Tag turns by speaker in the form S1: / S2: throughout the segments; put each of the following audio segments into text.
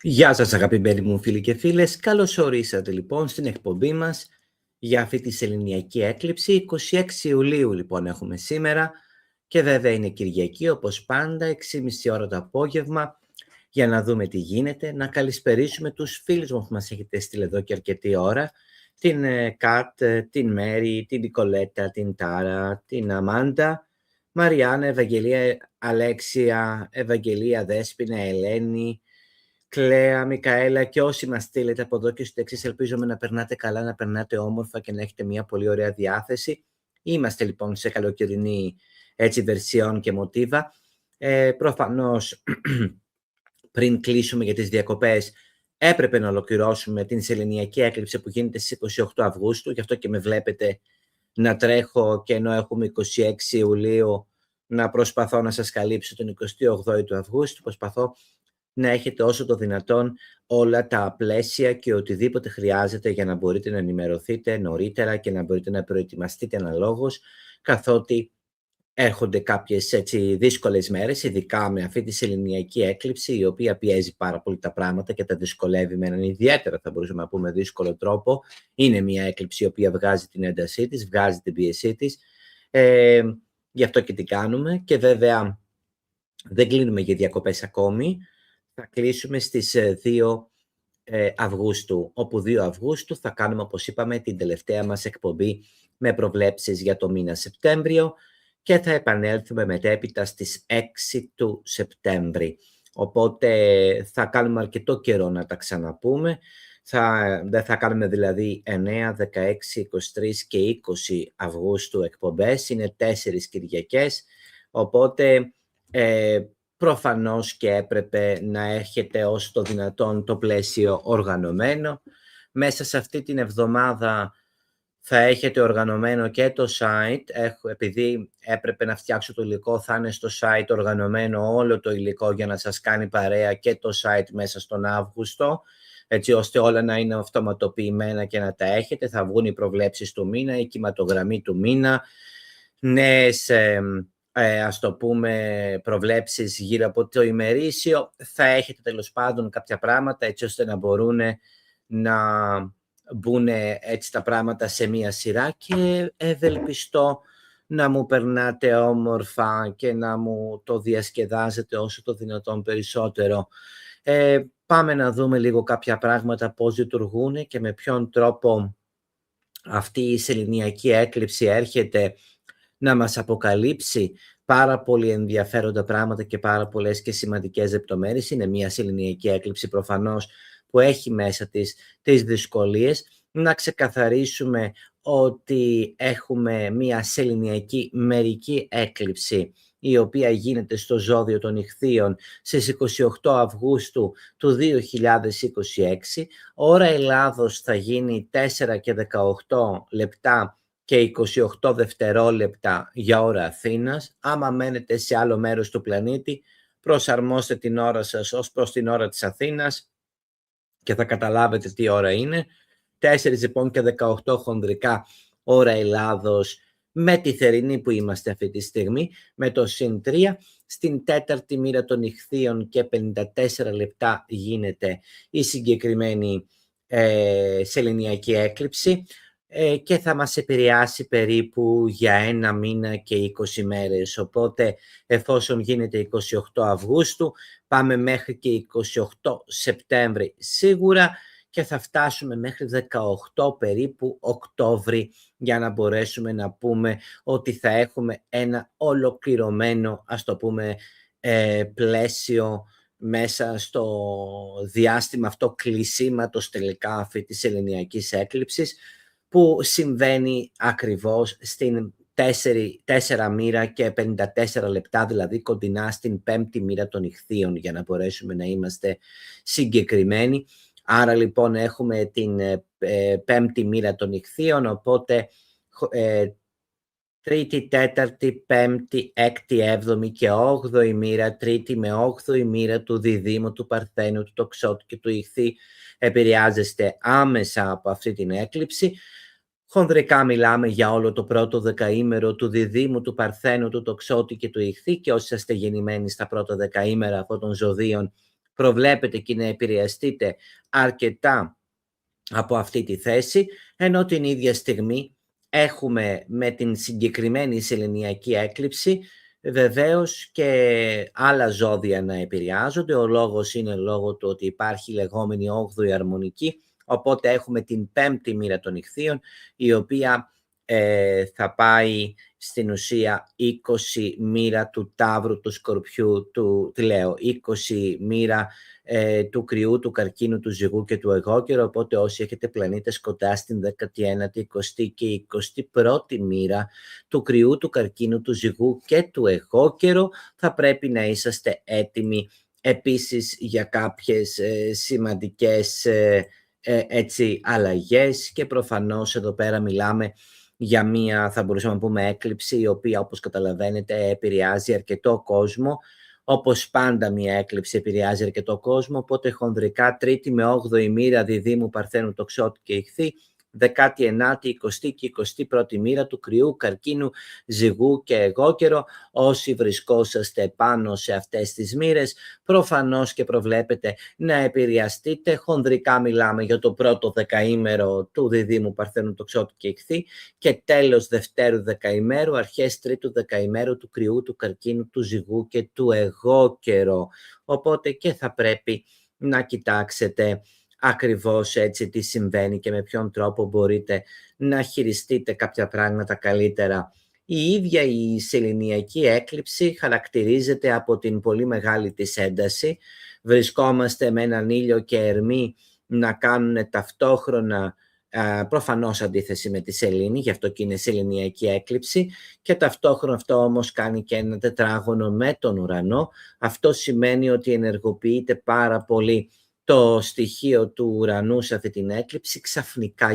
S1: Γεια σας αγαπημένοι μου φίλοι και φίλες, καλώς ορίσατε λοιπόν στην εκπομπή μας για αυτή τη σεληνιακή έκλειψη. 26 Ιουλίου λοιπόν έχουμε σήμερα και βέβαια είναι Κυριακή όπως πάντα, 6.30 ώρα το απόγευμα, για να δούμε τι γίνεται, να καλησπερίσουμε τους φίλους μου που μας έχετε στείλει εδώ και αρκετή ώρα, την Κατ, την Μέρη, την Νικολέτα, την Τάρα, την Αμάντα, Μαριάννα, Ευαγγελία, Αλέξια, Ευαγγελία, Δέσποινα, Ελένη, Κλέα, Μικαέλα και όσοι μας στείλετε από εδώ και στο εξής, ελπίζουμε να περνάτε καλά, να περνάτε όμορφα και να έχετε μια πολύ ωραία διάθεση. Είμαστε λοιπόν σε καλοκαιρινή έτσι βερσιόν και μοτίβα. Προφανώς πριν κλείσουμε για τις διακοπές έπρεπε να ολοκληρώσουμε την σεληνιακή έκλειψη που γίνεται στις 28 Αυγούστου, γι' αυτό και με βλέπετε να τρέχω και ενώ έχουμε 26 Ιουλίου να προσπαθώ να σας καλύψω τον 28 του Αυγούστου, προσπαθώ να έχετε όσο το δυνατόν όλα τα πλαίσια και οτιδήποτε χρειάζεται για να μπορείτε να ενημερωθείτε νωρίτερα και να μπορείτε να προετοιμαστείτε αναλόγως, καθότι έρχονται κάποιες έτσι δύσκολες μέρες, ειδικά με αυτή τη σεληνιακή έκλειψη, η οποία πιέζει πάρα πολύ τα πράγματα και τα δυσκολεύει με έναν ιδιαίτερα, θα μπορούσαμε να πούμε, δύσκολο τρόπο. Είναι μια έκλειψη η οποία βγάζει την έντασή της, βγάζει την πίεσή της, γι' αυτό και τι κάνουμε. Και βέβαια δεν κλείνουμε για διακοπές ακόμη. Θα κλείσουμε στις 2 Αυγούστου, όπου 2 Αυγούστου θα κάνουμε, όπως είπαμε, την τελευταία μας εκπομπή με προβλέψεις για το μήνα Σεπτέμβριο και θα επανέλθουμε μετέπειτα στις 6 του Σεπτέμβρη. Οπότε θα κάνουμε αρκετό καιρό να τα ξαναπούμε. Δεν θα κάνουμε δηλαδή 9, 16, 23 και 20 Αυγούστου εκπομπές. Είναι 4 Κυριακές, οπότε προφανώς και έπρεπε να έχετε όσο το δυνατόν το πλαίσιο οργανωμένο. Μέσα σε αυτή την εβδομάδα θα έχετε οργανωμένο και το site. Επειδή έπρεπε να φτιάξω το υλικό, θα είναι στο site οργανωμένο όλο το υλικό για να σας κάνει παρέα και το site μέσα στον Αύγουστο, έτσι ώστε όλα να είναι αυτοματοποιημένα και να τα έχετε. Θα βγουν οι προβλέψεις του μήνα, η κυματογραμμή του μήνα, νέες ας το πούμε προβλέψεις γύρω από το ημερήσιο. Θα έχετε τέλος πάντων κάποια πράγματα έτσι ώστε να μπορούν να μπουν έτσι τα πράγματα σε μία σειρά και ευελπιστώ να μου περνάτε όμορφα και να μου το διασκεδάζετε όσο το δυνατόν περισσότερο. Πάμε να δούμε λίγο κάποια πράγματα, πώς λειτουργούν και με ποιον τρόπο αυτή η σεληνιακή έκλειψη έρχεται να μας αποκαλύψει πάρα πολύ ενδιαφέροντα πράγματα και πάρα πολλές και σημαντικές λεπτομέρειες. Είναι μια σεληνιακή έκλειψη προφανώς που έχει μέσα της τις δυσκολίες. Να ξεκαθαρίσουμε ότι έχουμε μια σεληνιακή μερική έκλειψη η οποία γίνεται στο ζώδιο των Ιχθύων στις 28 Αυγούστου του 2026. Ώρα Ελλάδος θα γίνει 4 και 18 λεπτά και 28 δευτερόλεπτα για ώρα Αθήνας. Άμα μένετε σε άλλο μέρος του πλανήτη, προσαρμόστε την ώρα σας ως προς την ώρα της Αθήνας και θα καταλάβετε τι ώρα είναι. 4 λοιπόν και 18 χονδρικά ώρα Ελλάδος, με τη θερινή που είμαστε αυτή τη στιγμή, με το συν 3. Στην τέταρτη μοίρα των Ιχθύων και 54 λεπτά γίνεται η συγκεκριμένη σεληνιακή έκλειψη και θα μας επηρεάσει περίπου για 1 μήνα και 20 μέρες. Οπότε εφόσον γίνεται 28 Αυγούστου, πάμε μέχρι και 28 Σεπτέμβρη σίγουρα και θα φτάσουμε μέχρι 18 περίπου Οκτώβρη για να μπορέσουμε να πούμε ότι θα έχουμε ένα ολοκληρωμένο, ας το πούμε, πλαίσιο μέσα στο διάστημα αυτό κλεισίματος τελικά αυτή της σεληνιακής έκλειψης, που συμβαίνει ακριβώς στην 4 μοίρα και 54 λεπτά, δηλαδή κοντινά στην 5η μοίρα των Ιχθύων, για να μπορέσουμε να είμαστε συγκεκριμένοι. Άρα λοιπόν έχουμε την 5η μοίρα των Ιχθύων, οπότε 3η, 4η, 5η, 6η, 7η και 8η μοίρα, 3η με 8η μοίρα του Διδύμου, του Παρθένου, του Τοξότη και του Ιχθύ επηρεάζεστε άμεσα από αυτή την έκλειψη. Χονδρικά μιλάμε για όλο το πρώτο δεκαήμερο του Διδύμου, του Παρθένου, του Τοξότη και του Ιχθύ, και όσοι είστε γεννημένοι στα πρώτα δεκαήμερα αυτών των ζωδίων προβλέπετε και να επηρεαστείτε αρκετά από αυτή τη θέση, ενώ την ίδια στιγμή έχουμε με την συγκεκριμένη σεληνιακή έκλειψη βεβαίως και άλλα ζώδια να επηρεάζονται. Ο λόγος είναι λόγω του ότι υπάρχει η λεγόμενη 8η αρμονική, οπότε έχουμε την 5η μοίρα των Ιχθύων, η οποία θα πάει στην ουσία 20 μοίρα του Ταύρου, του Σκορπιού, του 20 μοίρα του Κρυού, του Καρκίνου, του Ζυγού και του Αιγόκερου, οπότε όσοι έχετε πλανήτες κοντά στην 19η, 20η και 21η μοίρα του Κρυού, του Καρκίνου, του Ζυγού και του Αιγόκερου, θα πρέπει να είσαστε έτοιμοι επίσης για κάποιες σημαντικές αλλαγές, και προφανώς εδώ πέρα μιλάμε για μία, θα μπορούσαμε να πούμε, έκλειψη η οποία, όπως καταλαβαίνετε, επηρεάζει αρκετό κόσμο. Όπως πάντα μία έκλειψη επηρεάζει αρκετό κόσμο, οπότε χονδρικά 3η με 8η μοίρα Διδύμου, Παρθένου, Τοξότη και Ιχθύ, 19η, 20η και 21η μοίρα του Κρυού, Καρκίνου, Ζυγού και Αιγόκερο. Όσοι βρισκόσαστε πάνω σε αυτές τις μοίρες, προφανώς και προβλέπετε να επηρεαστείτε. Χονδρικά μιλάμε για το πρώτο δεκαήμερο του Διδύμου, Παρθένου, Τοξότη και Ιχθύ, και τέλος δευτέρου δεκαημέρου, αρχές τρίτου δεκαημέρου του Κρυού, του Καρκίνου, του Ζυγού και του Αιγόκερο. Οπότε και θα πρέπει να κοιτάξετε ακριβώς έτσι τι συμβαίνει και με ποιον τρόπο μπορείτε να χειριστείτε κάποια πράγματα καλύτερα. Η ίδια η σεληνιακή έκλειψη χαρακτηρίζεται από την πολύ μεγάλη της ένταση. Βρισκόμαστε με έναν ήλιο και ερμή να κάνουν ταυτόχρονα προφανώς αντίθεση με τη σελήνη, γι' αυτό και είναι σεληνιακή έκλειψη, και ταυτόχρονα αυτό όμως κάνει και ένα τετράγωνο με τον ουρανό. Αυτό σημαίνει ότι ενεργοποιείται πάρα πολύ το στοιχείο του ουρανού σε αυτή την έκλειψη, ξαφνικά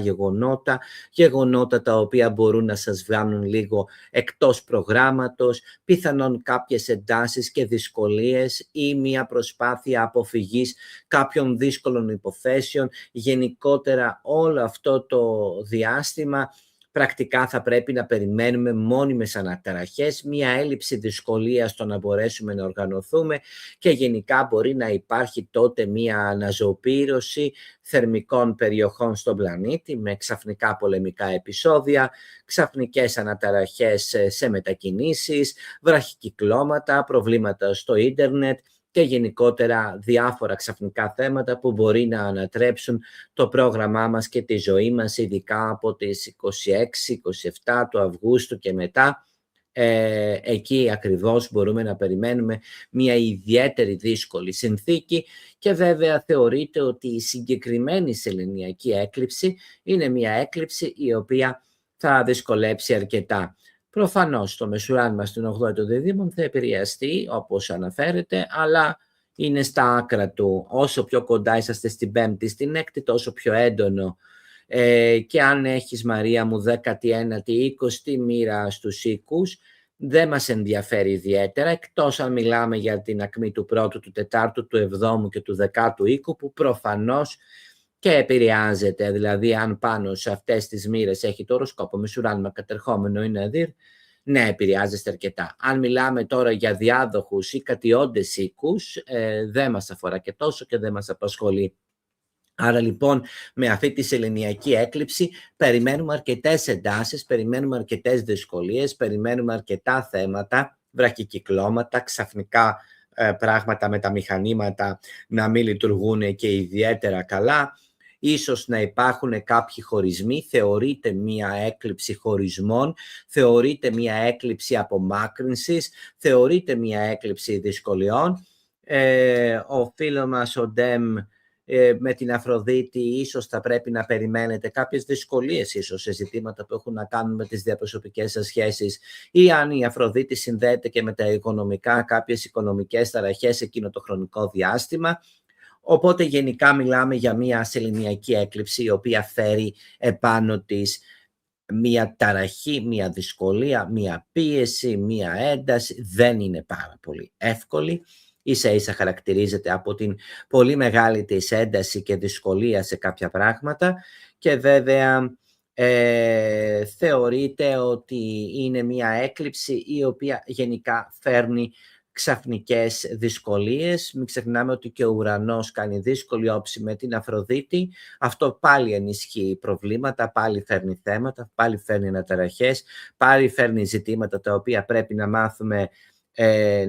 S1: γεγονότα τα οποία μπορούν να σας βγάλουν λίγο εκτός προγράμματος, πιθανόν κάποιες εντάσεις και δυσκολίες ή μια προσπάθεια αποφυγής κάποιων δύσκολων υποθέσεων. Γενικότερα όλο αυτό το διάστημα πρακτικά θα πρέπει να περιμένουμε μόνιμες αναταραχές, μια έλλειψη δυσκολίας στο να μπορέσουμε να οργανωθούμε, και γενικά μπορεί να υπάρχει τότε μια αναζωοπήρωση θερμικών περιοχών στον πλανήτη με ξαφνικά πολεμικά επεισόδια, ξαφνικές αναταραχές σε μετακινήσεις, βραχικυκλώματα, προβλήματα στο ίντερνετ και γενικότερα διάφορα ξαφνικά θέματα που μπορεί να ανατρέψουν το πρόγραμμά μας και τη ζωή μας, ειδικά από τις 26-27 του Αυγούστου και μετά. Εκεί ακριβώς μπορούμε να περιμένουμε μια ιδιαίτερη δύσκολη συνθήκη, και βέβαια θεωρείται ότι η συγκεκριμένη σεληνιακή έκλειψη είναι μια έκλειψη η οποία θα δυσκολέψει αρκετά. Προφανώς το μεσουράν μας στην 8η των Διδύμων θα επηρεαστεί όπως αναφέρεται, αλλά είναι στα άκρα του. Όσο πιο κοντά είσαστε στην 5η, στην 6η, τόσο πιο έντονο. Και αν έχεις, Μαρία μου, 19η ή 20η μοίρα στους οίκους, δεν μας ενδιαφέρει ιδιαίτερα, εκτός αν μιλάμε για την ακμή του πρώτου, του τετάρτου, του 7ου και του 10ου οίκου, που προφανώς και επηρεάζεται. Δηλαδή αν πάνω σε αυτές τις μοίρες έχει το οροσκόπο μεσουράνημα κατερχόμενο είναι αδύρ, ναι, επηρεάζεστε αρκετά. Αν μιλάμε τώρα για διάδοχους ή κατιόντες οίκους, δεν μας αφορά και τόσο και δεν μας απασχολεί. Άρα λοιπόν με αυτή τη σεληνιακή έκλειψη περιμένουμε αρκετές εντάσεις, περιμένουμε αρκετές δυσκολίες, περιμένουμε αρκετά θέματα, βραχικυκλώματα, ξαφνικά πράγματα με τα μηχανήματα να μην λειτουργούν και ιδιαίτερα καλά. Ίσως να υπάρχουν κάποιοι χωρισμοί, θεωρείται μία έκλειψη χωρισμών, θεωρείται μία έκλειψη απομάκρυνσης, θεωρείται μία έκλειψη δυσκολιών. Ο φίλος μας ο Ντέμ με την Αφροδίτη ίσως θα πρέπει να περιμένετε κάποιες δυσκολίες ίσως σε ζητήματα που έχουν να κάνουν με τις διαπροσωπικές σας σχέσεις, ή αν η Αφροδίτη συνδέεται και με τα οικονομικά, κάποιες οικονομικές ταραχές εκείνο το χρονικό διάστημα. Οπότε γενικά μιλάμε για μια σεληνιακή έκλειψη η οποία φέρει επάνω της μια ταραχή, μια δυσκολία, μια πίεση, μια ένταση. Δεν είναι πάρα πολύ εύκολη. Ίσα ίσα χαρακτηρίζεται από την πολύ μεγάλη της ένταση και δυσκολία σε κάποια πράγματα, και βέβαια θεωρείται ότι είναι μια έκλειψη η οποία γενικά φέρνει ξαφνικές δυσκολίες. Μην ξεχνάμε ότι και ο ουρανός κάνει δύσκολη όψη με την Αφροδίτη. Αυτό πάλι ενισχύει προβλήματα, πάλι φέρνει θέματα, πάλι φέρνει αναταραχές, πάλι φέρνει ζητήματα τα οποία πρέπει να μάθουμε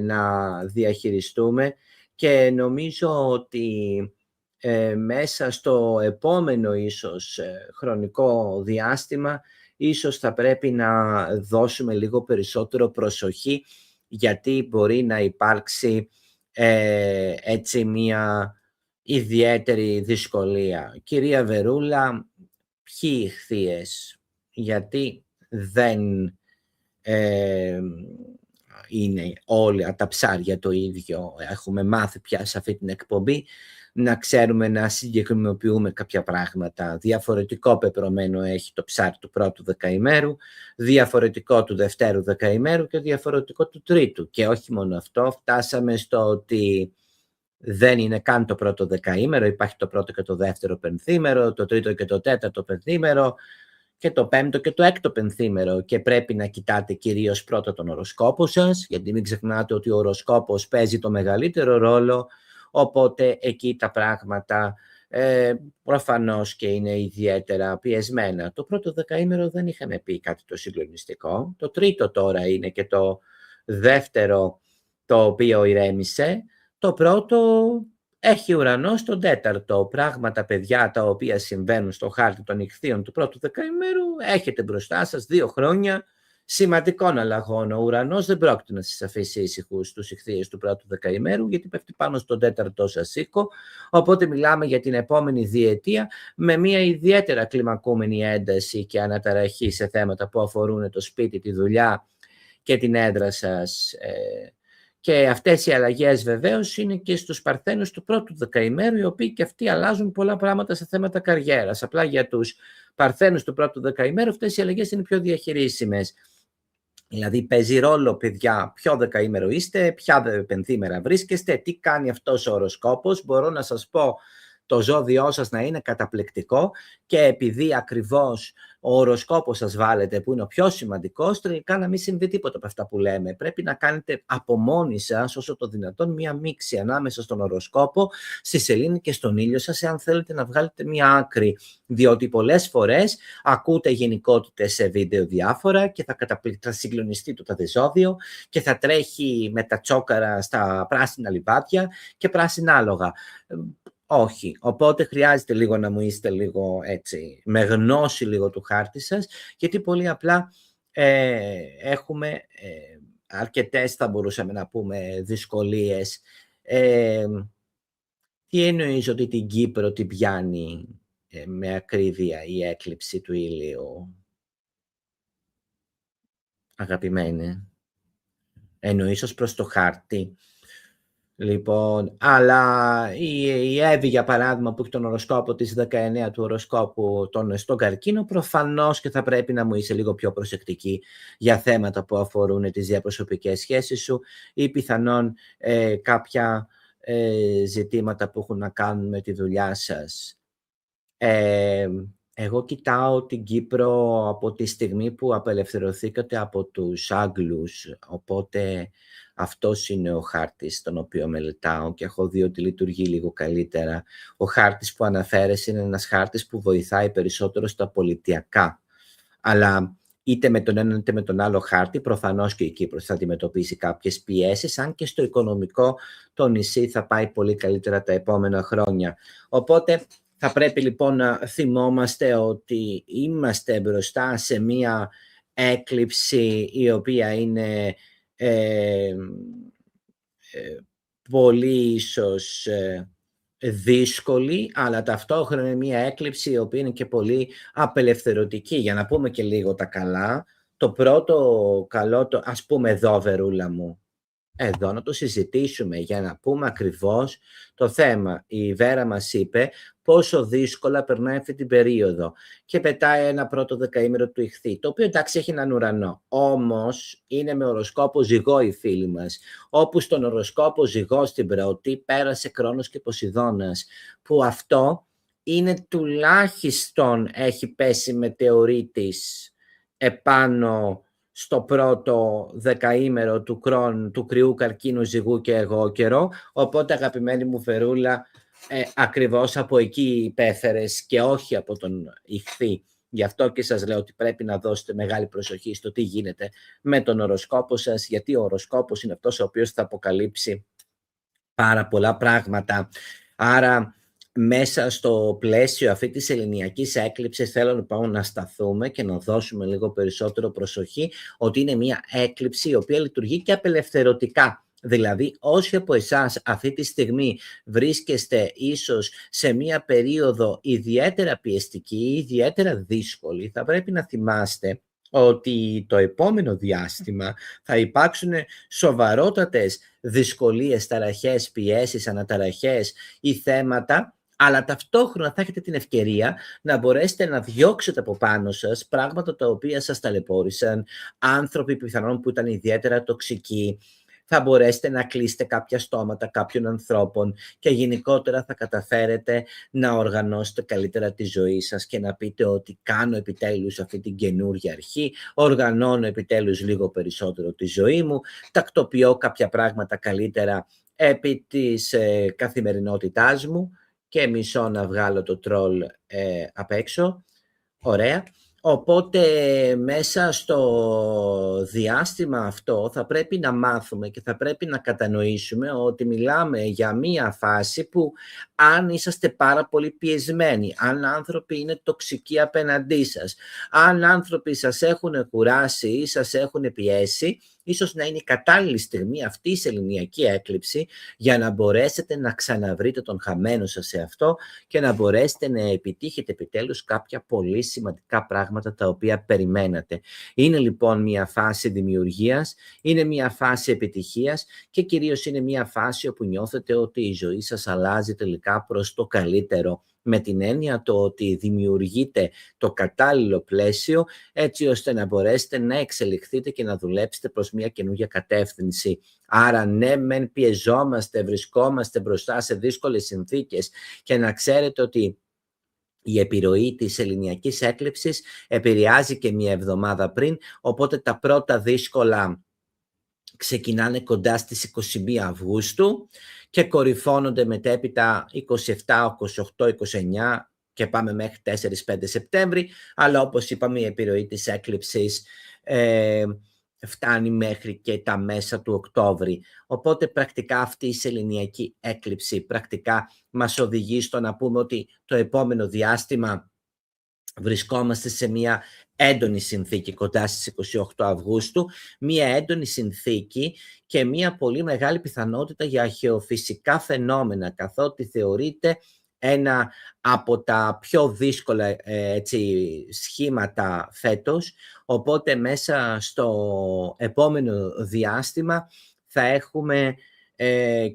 S1: να διαχειριστούμε, και νομίζω ότι μέσα στο επόμενο ίσως χρονικό διάστημα ίσως θα πρέπει να δώσουμε λίγο περισσότερο προσοχή, γιατί μπορεί να υπάρξει έτσι μια ιδιαίτερη δυσκολία. Κυρία Βερούλα, ποιοι ηχθείες, γιατί δεν είναι όλα τα ψάρια το ίδιο? Έχουμε μάθει πια σε αυτή την εκπομπή να ξέρουμε να συγκεκριμενοποιούμε κάποια πράγματα. Διαφορετικό πεπρωμένο έχει το ψάρι του πρώτου δεκαημέρου, διαφορετικό του δευτέρου δεκαημέρου και διαφορετικό του τρίτου. Και όχι μόνο αυτό, φτάσαμε στο ότι δεν είναι καν το πρώτο δεκαήμερο, υπάρχει το πρώτο και το δεύτερο πενθήμερο, το τρίτο και το τέταρτο πενθήμερο και το πέμπτο και το έκτο πενθήμερο, και πρέπει να κοιτάτε κυρίως πρώτα τον οροσκόπο σας, γιατί μην ξεχνάτε ότι ο οροσκόπος παίζει το μεγαλύτερο ρόλο, οπότε εκεί τα πράγματα προφανώς και είναι ιδιαίτερα πιεσμένα. Το πρώτο δεκαήμερο δεν είχαμε πει κάτι το συγκλονιστικό, το τρίτο τώρα είναι και το δεύτερο το οποίο ηρέμησε, το πρώτο έχει ουρανό στον τέταρτο. Πράγματα, παιδιά, τα οποία συμβαίνουν στο χάρτη των ηχθείων του πρώτου δεκαημέρου, έχετε μπροστά σας 2 χρόνια σημαντικών αλλαγών. Ο ουρανός δεν πρόκειται να σας αφήσει ήσυχους τους ηχθείες του πρώτου δεκαημέρου, γιατί πέφτει πάνω στον τέταρτο σας οίκο. Οπότε μιλάμε για την επόμενη διετία με μια ιδιαίτερα κλιμακούμενη ένταση και αναταραχή σε θέματα που αφορούν το σπίτι, τη δουλειά και την έδρα σας. Και αυτές οι αλλαγές βεβαίως είναι και στους Παρθένους του πρώτου δεκαημέρου, οι οποίοι και αυτοί αλλάζουν πολλά πράγματα σε θέματα καριέρας. Απλά για τους Παρθένους του πρώτου δεκαημέρου αυτές οι αλλαγές είναι πιο διαχειρίσιμες. Δηλαδή παίζει ρόλο, παιδιά, ποιο δεκαήμερο είστε, ποια πενθήμερα βρίσκεστε, τι κάνει αυτός ο οροσκόπος. Μπορώ να σας πω το ζώδιό σας να είναι καταπληκτικό, και επειδή ακριβώς ο οροσκόπος σας βάλετε που είναι ο πιο σημαντικός, τελικά να μην συμβεί τίποτα από αυτά που λέμε. Πρέπει να κάνετε από μόνοι σας όσο το δυνατόν μία μίξη ανάμεσα στον οροσκόπο, στη σελήνη και στον ήλιο σας, εάν θέλετε να βγάλετε μία άκρη, διότι πολλές φορές ακούτε γενικότητες σε βίντεο διάφορα και θα συγκλονιστεί το τάδε ζώδιο και θα τρέχει με τα τσόκαρα στα πράσινα λιβάδια και πράσινα άλογα. Όχι, οπότε χρειάζεται λίγο να μου είστε λίγο έτσι, με γνώση λίγο του χάρτη σας, γιατί πολύ απλά έχουμε αρκετές, θα μπορούσαμε να πούμε, δυσκολίες. Τι εννοείς ότι την Κύπρο την πιάνει με ακρίβεια η έκλειψη του ήλιου, αγαπημένη? Εννοείς ως προς το χάρτη? Λοιπόν, αλλά η Εύη, για παράδειγμα, που έχει τον οροσκόπο της 19 του οροσκόπου στον Καρκίνο, προφανώς και θα πρέπει να μου είσαι λίγο πιο προσεκτική για θέματα που αφορούν τις διαπροσωπικές σχέσεις σου ή πιθανόν κάποια ζητήματα που έχουν να κάνουν με τη δουλειά σας. Εγώ κοιτάω την Κύπρο από τη στιγμή που απελευθερωθήκατε από τους Άγγλους, οπότε αυτός είναι ο χάρτης τον οποίο μελετάω και έχω δει ότι λειτουργεί λίγο καλύτερα. Ο χάρτης που αναφέρεσαι είναι ένας χάρτης που βοηθάει περισσότερο στα πολιτιακά, αλλά είτε με τον έναν είτε με τον άλλο χάρτη, προφανώς και η Κύπρος θα αντιμετωπίσει κάποιες πιέσεις, αν και στο οικονομικό το νησί θα πάει πολύ καλύτερα τα επόμενα χρόνια. Οπότε θα πρέπει λοιπόν να θυμόμαστε ότι είμαστε μπροστά σε μία έκλειψη η οποία είναι πολύ ίσως δύσκολη, αλλά ταυτόχρονα είναι μία έκλειψη η οποία είναι και πολύ απελευθερωτική. Για να πούμε και λίγο τα καλά, το πρώτο καλό, ας πούμε εδώ, Βερούλα μου, εδώ να το συζητήσουμε για να πούμε ακριβώς το θέμα. Η Βέρα μας είπε πόσο δύσκολα περνάει αυτή την περίοδο και πετάει ένα πρώτο δεκαήμερο του Ιχθύ, το οποίο εντάξει έχει έναν ουρανό, όμως είναι με οροσκόπο Ζυγό η φίλη μας, όπου στον οροσκόπο Ζυγό στην πρώτη πέρασε Κρόνος και Ποσειδώνας, που αυτό είναι τουλάχιστον έχει πέσει μετεωρίτης επάνω στο πρώτο δεκαήμερο του κρυού καρκίνου ζυγού και εγώ καιρό, οπότε αγαπημένη μου Φερούλα, ακριβώς από εκεί υπέφερες και όχι από τον ιχθύ. Γι' αυτό και σας λέω ότι πρέπει να δώσετε μεγάλη προσοχή στο τι γίνεται με τον οροσκόπο σας, γιατί ο οροσκόπος είναι αυτός ο οποίος θα αποκαλύψει πάρα πολλά πράγματα. Άρα μέσα στο πλαίσιο αυτή της ελληνιακής έκλειψης θέλω λοιπόν να σταθούμε και να δώσουμε λίγο περισσότερο προσοχή ότι είναι μια έκλειψη η οποία λειτουργεί και απελευθερωτικά. Δηλαδή όσοι από εσάς αυτή τη στιγμή βρίσκεστε ίσως σε μια περίοδο ιδιαίτερα πιεστική ή ιδιαίτερα δύσκολη, θα πρέπει να θυμάστε ότι το επόμενο διάστημα θα υπάρξουν σοβαρότατες δυσκολίες, ταραχές, πιέσεις, αναταραχές ή θέματα, αλλά ταυτόχρονα θα έχετε την ευκαιρία να μπορέσετε να διώξετε από πάνω σας πράγματα τα οποία σας ταλαιπώρησαν, άνθρωποι πιθανόν που ήταν ιδιαίτερα τοξικοί, θα μπορέσετε να κλείσετε κάποια στόματα κάποιων ανθρώπων και γενικότερα θα καταφέρετε να οργανώσετε καλύτερα τη ζωή σας και να πείτε ότι κάνω επιτέλους αυτή την καινούργια αρχή, οργανώνω επιτέλους λίγο περισσότερο τη ζωή μου, τακτοποιώ κάποια πράγματα καλύτερα επί της καθημερινότητάς μου και μισώ να βγάλω το τρόλ απ' έξω. Ωραία. Οπότε μέσα στο διάστημα αυτό θα πρέπει να μάθουμε και θα πρέπει να κατανοήσουμε ότι μιλάμε για μία φάση που αν είσαστε πάρα πολύ πιεσμένοι, αν άνθρωποι είναι τοξικοί απέναντί σας, αν άνθρωποι σας έχουν κουράσει ή σας έχουν πιέσει, ίσως να είναι η κατάλληλη στιγμή αυτή η σεληνιακή έκλειψη για να μπορέσετε να ξαναβρείτε τον χαμένο σας σε αυτό και να μπορέσετε να επιτύχετε επιτέλους κάποια πολύ σημαντικά πράγματα τα οποία περιμένατε. Είναι λοιπόν μια φάση δημιουργίας, είναι μια φάση επιτυχίας και κυρίως είναι μια φάση όπου νιώθετε ότι η ζωή σας αλλάζει τελικά προς το καλύτερο, με την έννοια το ότι δημιουργείτε το κατάλληλο πλαίσιο έτσι ώστε να μπορέσετε να εξελιχθείτε και να δουλέψετε προς μια καινούργια κατεύθυνση. Άρα ναι, μεν πιεζόμαστε, βρισκόμαστε μπροστά σε δύσκολες συνθήκες και να ξέρετε ότι η επιρροή της ελληνιακής έκλειψης επηρεάζει και μια εβδομάδα πριν, οπότε τα πρώτα δύσκολα ξεκινάνε κοντά στις 21 Αυγούστου και κορυφώνονται μετέπειτα 27, 28, 29 και πάμε μέχρι 4-5 Σεπτέμβρη, αλλά όπως είπαμε η επιρροή της έκλειψης φτάνει μέχρι και τα μέσα του Οκτώβρη. Οπότε πρακτικά αυτή η σεληνιακή έκλειψη πρακτικά μας οδηγεί στο να πούμε ότι το επόμενο διάστημα βρισκόμαστε σε μια έντονη συνθήκη κοντά στις 28 Αυγούστου, μια έντονη συνθήκη και μια πολύ μεγάλη πιθανότητα για αρχαιοφυσικά φαινόμενα, καθότι θεωρείται ένα από τα πιο δύσκολα σχήματα φέτος, οπότε μέσα στο επόμενο διάστημα θα έχουμε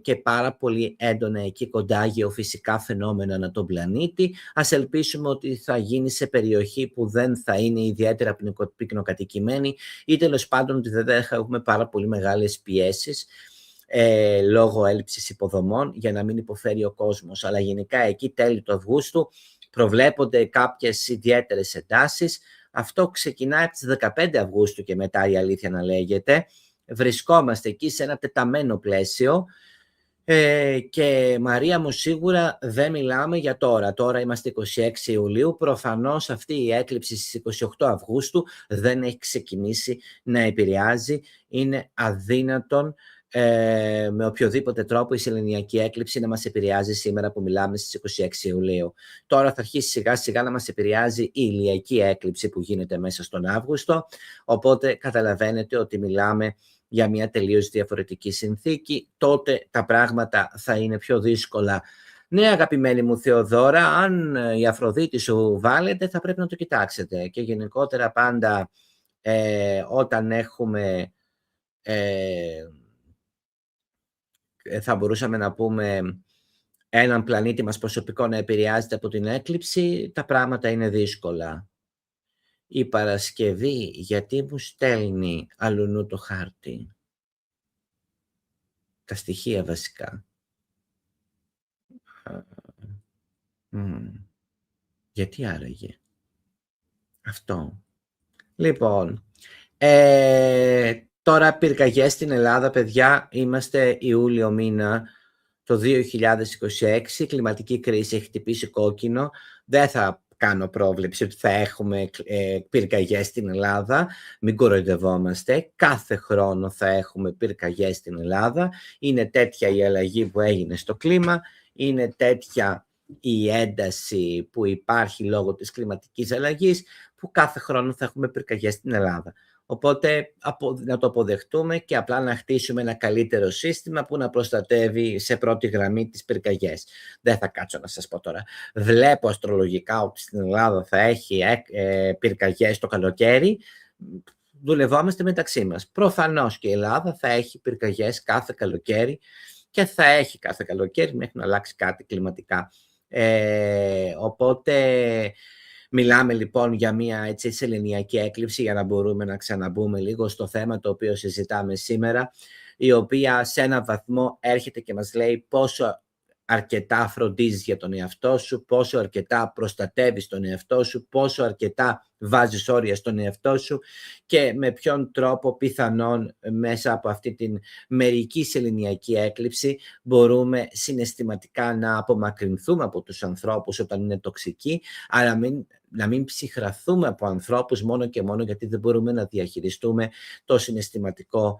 S1: και πάρα πολύ έντονα εκεί κοντά γεωφυσικά φαινόμενα ανά τον πλανήτη. Ας ελπίσουμε ότι θα γίνει σε περιοχή που δεν θα είναι ιδιαίτερα πυκνοκατοικημένη ή τέλος πάντων ότι δεν θα έχουμε πάρα πολύ μεγάλες πιέσεις λόγω έλλειψης υποδομών για να μην υποφέρει ο κόσμος. Αλλά γενικά εκεί τέλη του Αυγούστου προβλέπονται κάποιες ιδιαίτερες εντάσεις. Αυτό ξεκινάει από τις 15 Αυγούστου και μετά, η αλήθεια να λέγεται. Βρισκόμαστε εκεί σε ένα τεταμένο πλαίσιο και Μαρία μου σίγουρα δεν μιλάμε για τώρα. Τώρα είμαστε 26 Ιουλίου, προφανώς αυτή η έκλειψη στις 28 Αυγούστου δεν έχει ξεκινήσει να επηρεάζει. Είναι αδύνατον με οποιοδήποτε τρόπο η σεληνιακή έκλειψη να μας επηρεάζει σήμερα που μιλάμε στις 26 Ιουλίου. Τώρα θα αρχίσει σιγά σιγά να μας επηρεάζει η ηλιακή έκλειψη που γίνεται μέσα στον Αύγουστο, οπότε καταλαβαίνετε ότι μιλάμε για μια τελείως διαφορετική συνθήκη, τότε τα πράγματα θα είναι πιο δύσκολα. Ναι, αγαπημένη μου Θεοδώρα, αν η Αφροδίτη σου βάλετε θα πρέπει να το κοιτάξετε και γενικότερα πάντα όταν έχουμε θα μπορούσαμε να πούμε έναν πλανήτη μας προσωπικό να επηρεάζεται από την έκλειψη, τα πράγματα είναι δύσκολα. Η Παρασκευή γιατί μου στέλνει αλλουνού το χάρτη? Τα στοιχεία βασικά. Γιατί άραγε αυτό? Λοιπόν, Τώρα πυρκαγιές στην Ελλάδα, παιδιά, είμαστε Ιούλιο μήνα το 2026, η κλιματική κρίση έχει χτυπήσει κόκκινο, δεν θα κάνω πρόβλεψη ότι θα έχουμε πυρκαγιές στην Ελλάδα, μην κοροϊδευόμαστε, κάθε χρόνο θα έχουμε πυρκαγιές στην Ελλάδα, είναι τέτοια η αλλαγή που έγινε στο κλίμα, είναι τέτοια η ένταση που υπάρχει λόγω της κλιματικής αλλαγής, που κάθε χρόνο θα έχουμε πυρκαγιές στην Ελλάδα. Οπότε να το αποδεχτούμε και απλά να χτίσουμε ένα καλύτερο σύστημα που να προστατεύει σε πρώτη γραμμή τις πυρκαγιές. Δεν θα κάτσω να σας πω τώρα. Βλέπω αστρολογικά ότι στην Ελλάδα θα έχει πυρκαγιές το καλοκαίρι. Δουλευόμαστε μεταξύ μας. Προφανώς και η Ελλάδα θα έχει πυρκαγιές κάθε καλοκαίρι και θα έχει κάθε καλοκαίρι μέχρι να αλλάξει κάτι κλιματικά. Οπότε μιλάμε λοιπόν για μια σεληνιακή έκλειψη, για να μπορούμε να ξαναμπούμε λίγο στο θέμα το οποίο συζητάμε σήμερα, η οποία σε έναν βαθμό έρχεται και μας λέει πόσο αρκετά φροντίζεις για τον εαυτό σου, πόσο αρκετά προστατεύεις τον εαυτό σου, πόσο αρκετά βάζεις όρια στον εαυτό σου και με ποιον τρόπο πιθανόν μέσα από αυτή την μερική σεληνιακή έκλειψη μπορούμε συναισθηματικά να απομακρυνθούμε από τους ανθρώπους όταν είναι τοξικοί, αλλά να μην ψυχραθούμε από ανθρώπους μόνο και μόνο γιατί δεν μπορούμε να διαχειριστούμε το συναισθηματικό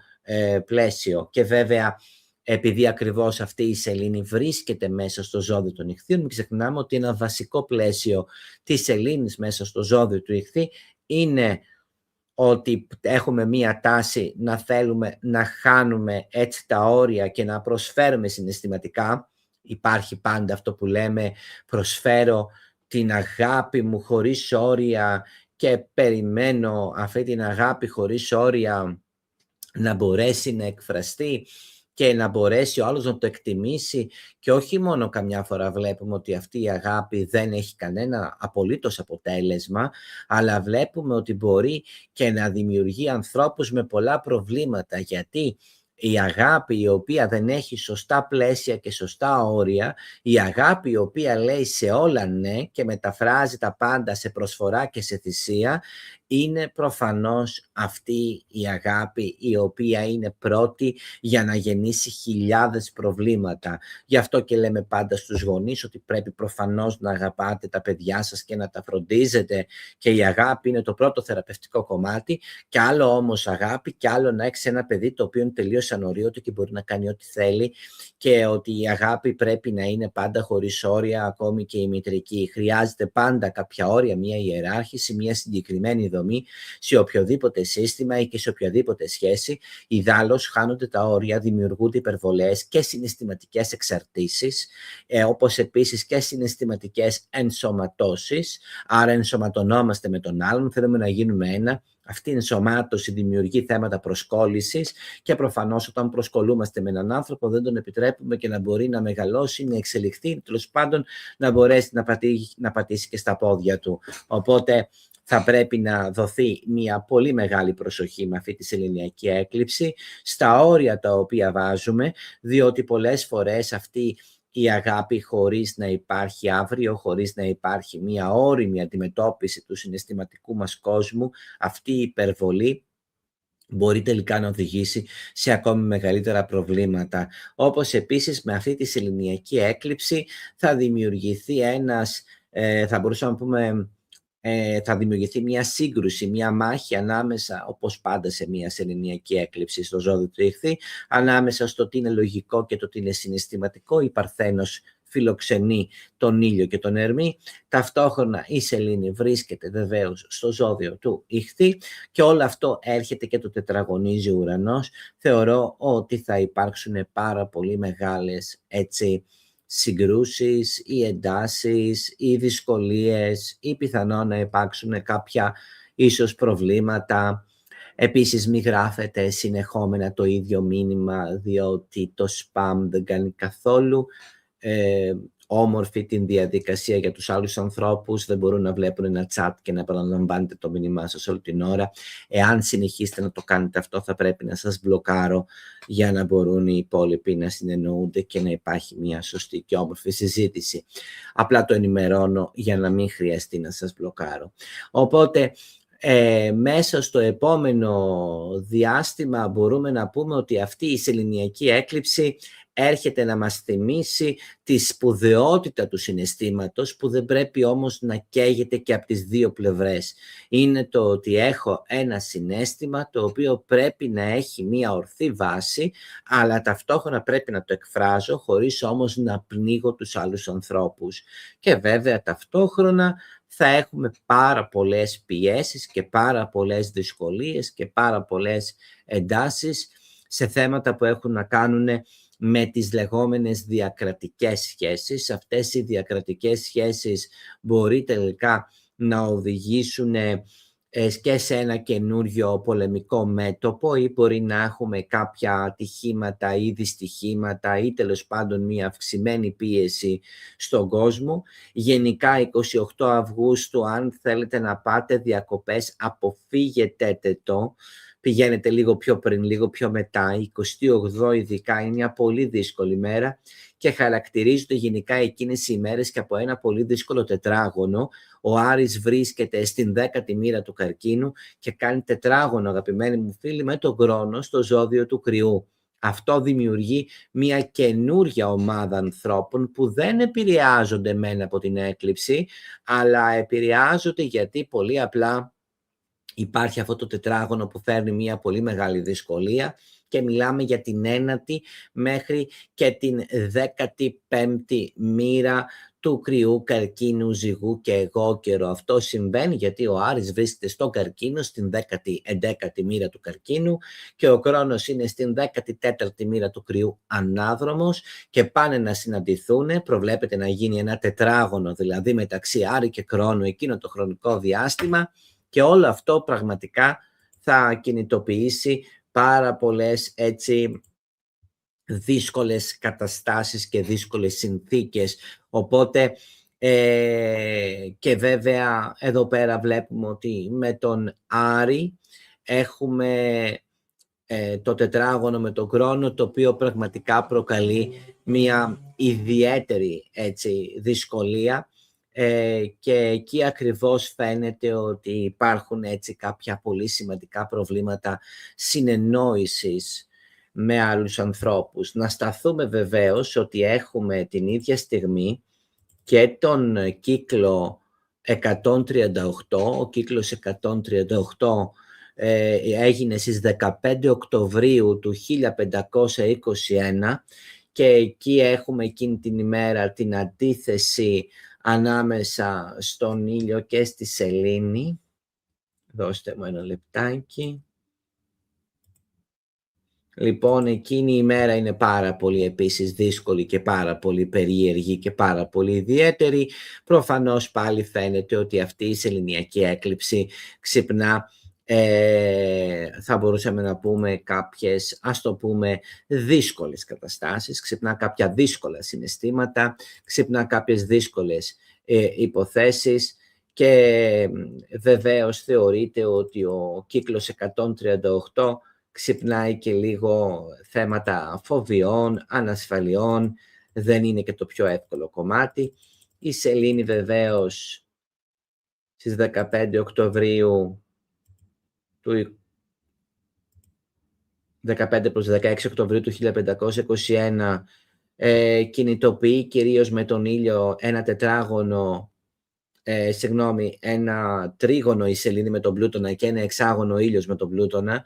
S1: πλαίσιο. Και βέβαια, επειδή ακριβώς αυτή η σελήνη βρίσκεται μέσα στο ζώδιο των Ιχθύων, μην ξεχνάμε ότι ένα βασικό πλαίσιο της σελήνης μέσα στο ζώδιο του Ιχθύ είναι ότι έχουμε μία τάση να θέλουμε να χάνουμε έτσι τα όρια και να προσφέρουμε συναισθηματικά. Υπάρχει πάντα αυτό που λέμε, προσφέρω την αγάπη μου χωρίς όρια και περιμένω αυτή την αγάπη χωρίς όρια να μπορέσει να εκφραστεί και να μπορέσει ο άλλος να το εκτιμήσει, και όχι μόνο καμιά φορά βλέπουμε ότι αυτή η αγάπη δεν έχει κανένα απολύτως αποτέλεσμα, αλλά βλέπουμε ότι μπορεί και να δημιουργεί ανθρώπους με πολλά προβλήματα, γιατί η αγάπη η οποία δεν έχει σωστά πλαίσια και σωστά όρια, η αγάπη η οποία λέει σε όλα ναι και μεταφράζει τα πάντα σε προσφορά και σε θυσία, είναι προφανώς αυτή η αγάπη η οποία είναι πρώτη για να γεννήσει χιλιάδες προβλήματα. Γι' αυτό και λέμε πάντα στους γονείς ότι πρέπει προφανώς να αγαπάτε τα παιδιά σας και να τα φροντίζετε, και η αγάπη είναι το πρώτο θεραπευτικό κομμάτι, και άλλο όμως αγάπη και άλλο να έχεις ένα παιδί το οποίο είναι τελείως ανορίωτο και μπορεί να κάνει ό,τι θέλει, και ότι η αγάπη πρέπει να είναι πάντα χωρίς όρια, ακόμη και η μητρική. Χρειάζεται πάντα κάποια όρια, μια ιεράρχηση, μια συγκεκριμένη δομή σε οποιοδήποτε σύστημα ή και σε οποιαδήποτε σχέση. Ιδάλλως χάνονται τα όρια, δημιουργούνται υπερβολές και συναισθηματικές εξαρτήσεις, όπως επίσης και συναισθηματικές ενσωματώσεις. Άρα ενσωματωνόμαστε με τον άλλον, θέλουμε να γίνουμε ένα. Αυτή η ενσωμάτωση δημιουργεί θέματα προσκόλλησης και προφανώς όταν προσκολούμαστε με έναν άνθρωπο δεν τον επιτρέπουμε και να μπορεί να μεγαλώσει, να εξελιχθεί, τέλος πάντων να μπορέσει να πατήσει και στα πόδια του. Οπότε θα πρέπει να δοθεί μια πολύ μεγάλη προσοχή με αυτή τη σεληνιακή έκλειψη στα όρια τα οποία βάζουμε, διότι πολλές φορές αυτή η αγάπη χωρίς να υπάρχει αύριο, χωρίς να υπάρχει μια όριμη αντιμετώπιση του συναισθηματικού μας κόσμου, αυτή η υπερβολή μπορεί τελικά να οδηγήσει σε ακόμη μεγαλύτερα προβλήματα. Όπως επίσης με αυτή τη σεληνιακή έκλειψη θα δημιουργηθεί θα μπορούσαμε να πούμε, θα δημιουργηθεί μια σύγκρουση, μια μάχη ανάμεσα, όπως πάντα σε μια σεληνιακή έκλειψη στο ζώδιο του Ιχθύ, ανάμεσα στο τι είναι λογικό και το τι είναι συναισθηματικό. Η Παρθένος φιλοξενεί τον ήλιο και τον Ερμή. Ταυτόχρονα η σελήνη βρίσκεται βεβαίως στο ζώδιο του Ιχθύ και όλο αυτό έρχεται και το τετραγωνίζει ο ουρανός. Θεωρώ ότι θα υπάρξουν πάρα πολύ μεγάλες συγκρούσεις ή εντάσεις ή δυσκολίες ή πιθανόν να υπάρξουν κάποια ίσως προβλήματα. Επίσης μη γράφετε συνεχόμενα το ίδιο μήνυμα, διότι το spam δεν κάνει καθόλου όμορφη την διαδικασία για τους άλλους ανθρώπους. Δεν μπορούν να βλέπουν ένα chat και να επαναλαμβάνετε το μήνυμά σας όλη την ώρα. Εάν συνεχίσετε να το κάνετε αυτό, θα πρέπει να σας μπλοκάρω για να μπορούν οι υπόλοιποι να συνεννοούνται και να υπάρχει μια σωστή και όμορφη συζήτηση. Απλά το ενημερώνω για να μην χρειαστεί να σας μπλοκάρω. Οπότε Μέσα στο επόμενο διάστημα μπορούμε να πούμε ότι αυτή η σεληνιακή έκλειψη έρχεται να μας θυμίσει τη σπουδαιότητα του συναισθήματος, που δεν πρέπει όμως να καίγεται και από τις δύο πλευρές. Είναι το ότι έχω ένα συναίσθημα το οποίο πρέπει να έχει μία ορθή βάση, αλλά ταυτόχρονα πρέπει να το εκφράζω χωρίς όμως να πνίγω τους άλλους ανθρώπους. Και βέβαια ταυτόχρονα θα έχουμε πάρα πολλές πιέσεις και πάρα πολλές δυσκολίες και πάρα πολλές εντάσεις σε θέματα που έχουν να κάνουν με τις λεγόμενες διακρατικές σχέσεις. Αυτές οι διακρατικές σχέσεις μπορεί τελικά να οδηγήσουν και σε ένα καινούριο πολεμικό μέτωπο, ή μπορεί να έχουμε κάποια ατυχήματα ή δυστυχήματα ή τέλος πάντων μια αυξημένη πίεση στον κόσμο. Γενικά 28 Αυγούστου, αν θέλετε να πάτε διακοπές, αποφύγετε το. Πηγαίνετε λίγο πιο πριν, λίγο πιο μετά. Η 28 ειδικά είναι μια πολύ δύσκολη μέρα και χαρακτηρίζονται γενικά εκείνες οι ημέρες και από ένα πολύ δύσκολο τετράγωνο. Ο Άρης βρίσκεται στην 10η μοίρα του καρκίνου και κάνει τετράγωνο, αγαπημένοι μου φίλοι, με τον Κρόνο στο ζώδιο του Κρυού. Αυτό δημιουργεί μια καινούρια ομάδα ανθρώπων που δεν επηρεάζονται μεν από την έκλειψη, αλλά επηρεάζονται γιατί πολύ απλά υπάρχει αυτό το τετράγωνο που φέρνει μια πολύ μεγάλη δυσκολία, και μιλάμε για την 9η μέχρι και την 15η μοίρα του Κρυού, Καρκίνου, Ζυγού και Αιγόκερο. Αυτό συμβαίνει γιατί ο Άρης βρίσκεται στον Καρκίνο, στην 11η μοίρα του Καρκίνου, και ο Κρόνος είναι στην 14η μοίρα του Κρυού, Ανάδρομος, και πάνε να συναντηθούν. Προβλέπεται να γίνει ένα τετράγωνο δηλαδή μεταξύ Άρη και Κρόνου εκείνο το χρονικό διάστημα, και όλο αυτό πραγματικά θα κινητοποιήσει πάρα πολλές έτσι δύσκολες καταστάσεις και δύσκολες συνθήκες. Οπότε και βέβαια εδώ πέρα βλέπουμε ότι με τον Άρη έχουμε το τετράγωνο με τον Κρόνο, το οποίο πραγματικά προκαλεί μια ιδιαίτερη έτσι δυσκολία. Και εκεί ακριβώς φαίνεται ότι υπάρχουν έτσι κάποια πολύ σημαντικά προβλήματα συνεννόησης με άλλους ανθρώπους. Να σταθούμε βεβαίως ότι έχουμε την ίδια στιγμή και τον κύκλο 138. Ο κύκλος 138 έγινε στις 15 Οκτωβρίου του 1521 και εκεί έχουμε εκείνη την ημέρα την αντίθεση ανάμεσα στον ήλιο και στη σελήνη. Δώστε μου ένα λεπτάκι. Λοιπόν, εκείνη η ημέρα είναι πάρα πολύ επίσης δύσκολη και πάρα πολύ περίεργη και πάρα πολύ ιδιαίτερη. Προφανώς πάλι φαίνεται ότι αυτή η σεληνιακή έκλειψη ξυπνά, θα μπορούσαμε να πούμε κάποιες, ας το πούμε, δύσκολες καταστάσεις, ξυπνά κάποια δύσκολα συναισθήματα, ξυπνά κάποιες δύσκολες υποθέσεις, και βεβαίως θεωρείται ότι ο κύκλος 138 ξυπνάει και λίγο θέματα φοβιών, ανασφαλιών, δεν είναι και το πιο εύκολο κομμάτι. Η σελήνη βεβαίως στις 15 Οκτωβρίου του 15 προς 16 Οκτωβρίου του 1521 κινητοποιεί κυρίως με τον ήλιο ένα τετράγωνο, ένα τρίγωνο η σελήνη με τον Πλούτονα και ένα εξάγωνο ήλιος με τον Πλούτονα,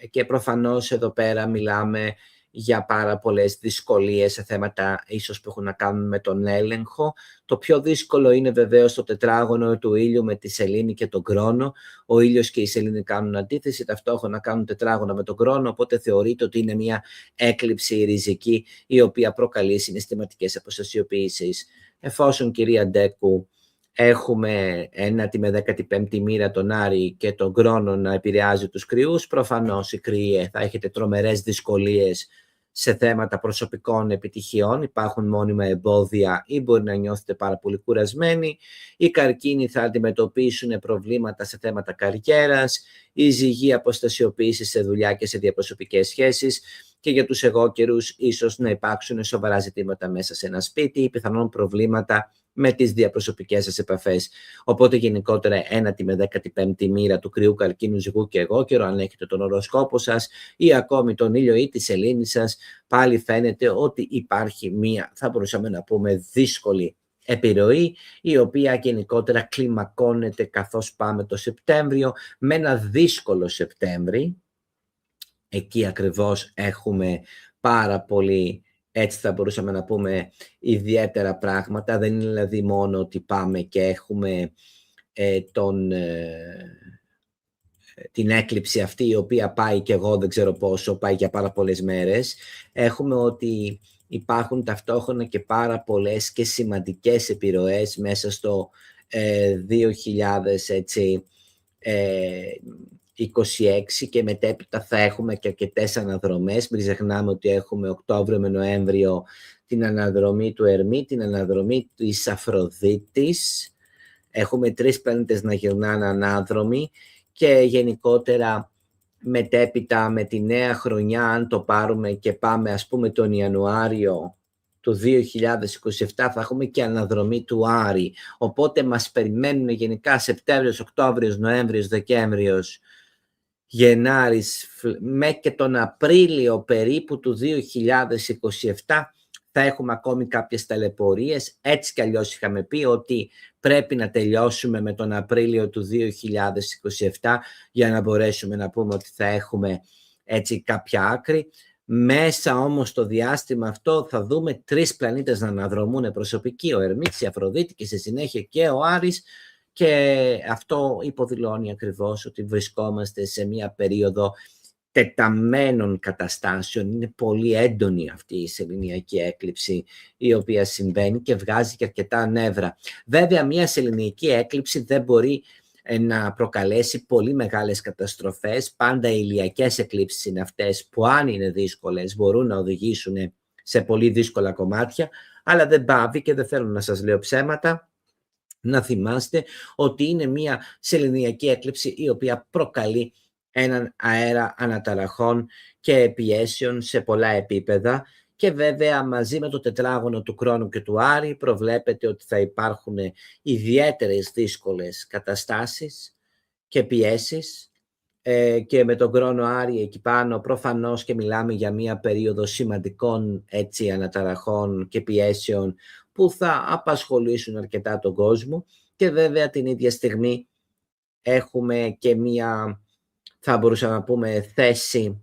S1: και προφανώς εδώ πέρα μιλάμε για πάρα πολλές δυσκολίες σε θέματα ίσως που έχουν να κάνουν με τον έλεγχο. Το πιο δύσκολο είναι βεβαίως το τετράγωνο του ήλιου με τη σελήνη και τον Κρόνο. Ο ήλιος και η σελήνη κάνουν αντίθεση, ταυτόχρονα κάνουν τετράγωνο με τον Κρόνο, οπότε θεωρείται ότι είναι μια έκλειψη ριζική η οποία προκαλεί συναισθηματικές αποστασιοποιήσεις. Εφόσον, κυρία Ντέκου, έχουμε τη με 15η μοίρα τον Άρη και τον Κρόνο να επηρεάζει τους Κρυούς, προφανώς οι Κρυοί θα έχετε τρομερές δυσκολίες σε θέματα προσωπικών επιτυχιών, υπάρχουν μόνιμα εμπόδια ή μπορεί να νιώθετε πάρα πολύ κουρασμένοι. Οι Καρκίνοι θα αντιμετωπίσουν προβλήματα σε θέματα καριέρας, η Ζυγή αποστασιοποίηση σε δουλειά και σε διαπροσωπικές σχέσεις. και για τους εγώκερους ίσως να υπάρξουν σοβαρά ζητήματα μέσα σε ένα σπίτι ή πιθανόν προβλήματα με τις διαπροσωπικές σας επαφές. Οπότε γενικότερα 1η με 15η μοίρα του κρυού, καρκίνου, ζυγού και εγώκερο, αν έχετε τον οροσκόπο σας ή ακόμη τον ήλιο ή τη σελήνη σας, πάλι φαίνεται ότι υπάρχει μία, θα μπορούσαμε να πούμε, δύσκολη επιρροή, η οποία γενικότερα κλιμακώνεται καθώς πάμε το Σεπτέμβριο, με ένα δύσκολο Σεπτέμβρη. Εκεί ακριβώς έχουμε πάρα πολύ, έτσι θα μπορούσαμε να πούμε, ιδιαίτερα πράγματα. Δεν είναι δηλαδή μόνο ότι πάμε και έχουμε την έκλειψη αυτή, η οποία πάει και εγώ δεν ξέρω πόσο, πάει για πάρα πολλές μέρες. Έχουμε ότι υπάρχουν ταυτόχρονα και πάρα πολλές και σημαντικές επιρροές μέσα στο 2026 και μετέπειτα θα έχουμε και αρκετές αναδρομές. Μην ξεχνάμε ότι έχουμε Οκτώβριο με Νοέμβριο την αναδρομή του Ερμή, την αναδρομή της Αφροδίτης. Έχουμε 3 πλανήτες να γυρνάνε ανάδρομοι και γενικότερα μετέπειτα με τη νέα χρονιά, αν το πάρουμε και πάμε ας πούμε τον Ιανουάριο του 2027, θα έχουμε και αναδρομή του Άρη. Οπότε μας περιμένουν γενικά Σεπτέμβριος, Οκτώβριος, Νοέμβριος, Δεκέμβριος, Γενάρης, μέχρι και τον Απρίλιο περίπου του 2027 θα έχουμε ακόμη κάποιες ταλαιπωρίες. Έτσι κι αλλιώς είχαμε πει ότι πρέπει να τελειώσουμε με τον Απρίλιο του 2027 για να μπορέσουμε να πούμε ότι θα έχουμε έτσι κάποια άκρη. Μέσα όμως στο διάστημα αυτό θα δούμε 3 πλανήτες να αναδρομούν προσωπικοί, ο Ερμής, η Αφροδίτη και στη συνέχεια και ο Άρης, και αυτό υποδηλώνει ακριβώς ότι βρισκόμαστε σε μια περίοδο τεταμένων καταστάσεων. Είναι πολύ έντονη αυτή η σεληνιακή έκλειψη η οποία συμβαίνει και βγάζει και αρκετά νεύρα. Βέβαια, μια σεληνιακή έκλειψη δεν μπορεί να προκαλέσει πολύ μεγάλες καταστροφές. Πάντα οι ηλιακές εκλήψεις είναι αυτές που, αν είναι δύσκολες, μπορούν να οδηγήσουν σε πολύ δύσκολα κομμάτια, αλλά δεν πάβει, και δεν θέλω να σας λέω ψέματα, να θυμάστε ότι είναι μια σεληνιακή έκλειψη η οποία προκαλεί έναν αέρα αναταραχών και πιέσεων σε πολλά επίπεδα, και βέβαια μαζί με το τετράγωνο του Κρόνου και του Άρη προβλέπεται ότι θα υπάρχουν ιδιαίτερες δύσκολες καταστάσεις και πιέσεις, και με τον Κρόνο Άρη εκεί πάνω προφανώς και μιλάμε για μια περίοδο σημαντικών έτσι αναταραχών και πιέσεων που θα απασχολήσουν αρκετά τον κόσμο. Και βέβαια την ίδια στιγμή έχουμε και μια, θα μπορούσαμε να πούμε, θέση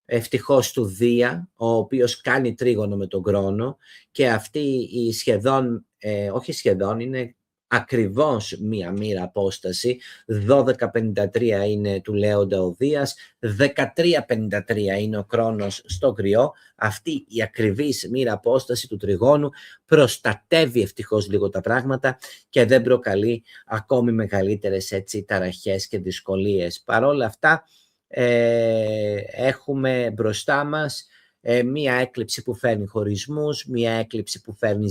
S1: ευτυχώς του Δία, ο οποίος κάνει τρίγωνο με τον Κρόνο, και αυτή η σχεδόν, όχι σχεδόν, είναι ακριβώς μία μοίρα απόσταση, 12,53 είναι του Λέοντα ο Δίας, 13,53 είναι ο Κρόνος στο Κρυό. Αυτή η ακριβής μοίρα απόσταση του τριγώνου προστατεύει ευτυχώς λίγο τα πράγματα και δεν προκαλεί ακόμη μεγαλύτερες έτσι ταραχές και δυσκολίες. Παρόλα αυτά, έχουμε μπροστά μας μία έκλειψη που φέρνει χωρισμούς, μία έκλειψη που φέρνει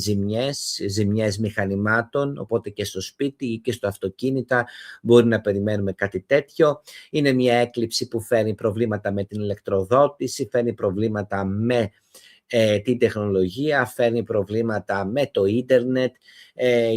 S1: ζημιές μηχανημάτων, οπότε και στο σπίτι ή και στο αυτοκίνητα μπορεί να περιμένουμε κάτι τέτοιο. Είναι μία έκλειψη που φέρνει προβλήματα με την ηλεκτροδότηση, φέρνει προβλήματα με την τεχνολογία, φέρνει προβλήματα με το ίντερνετ,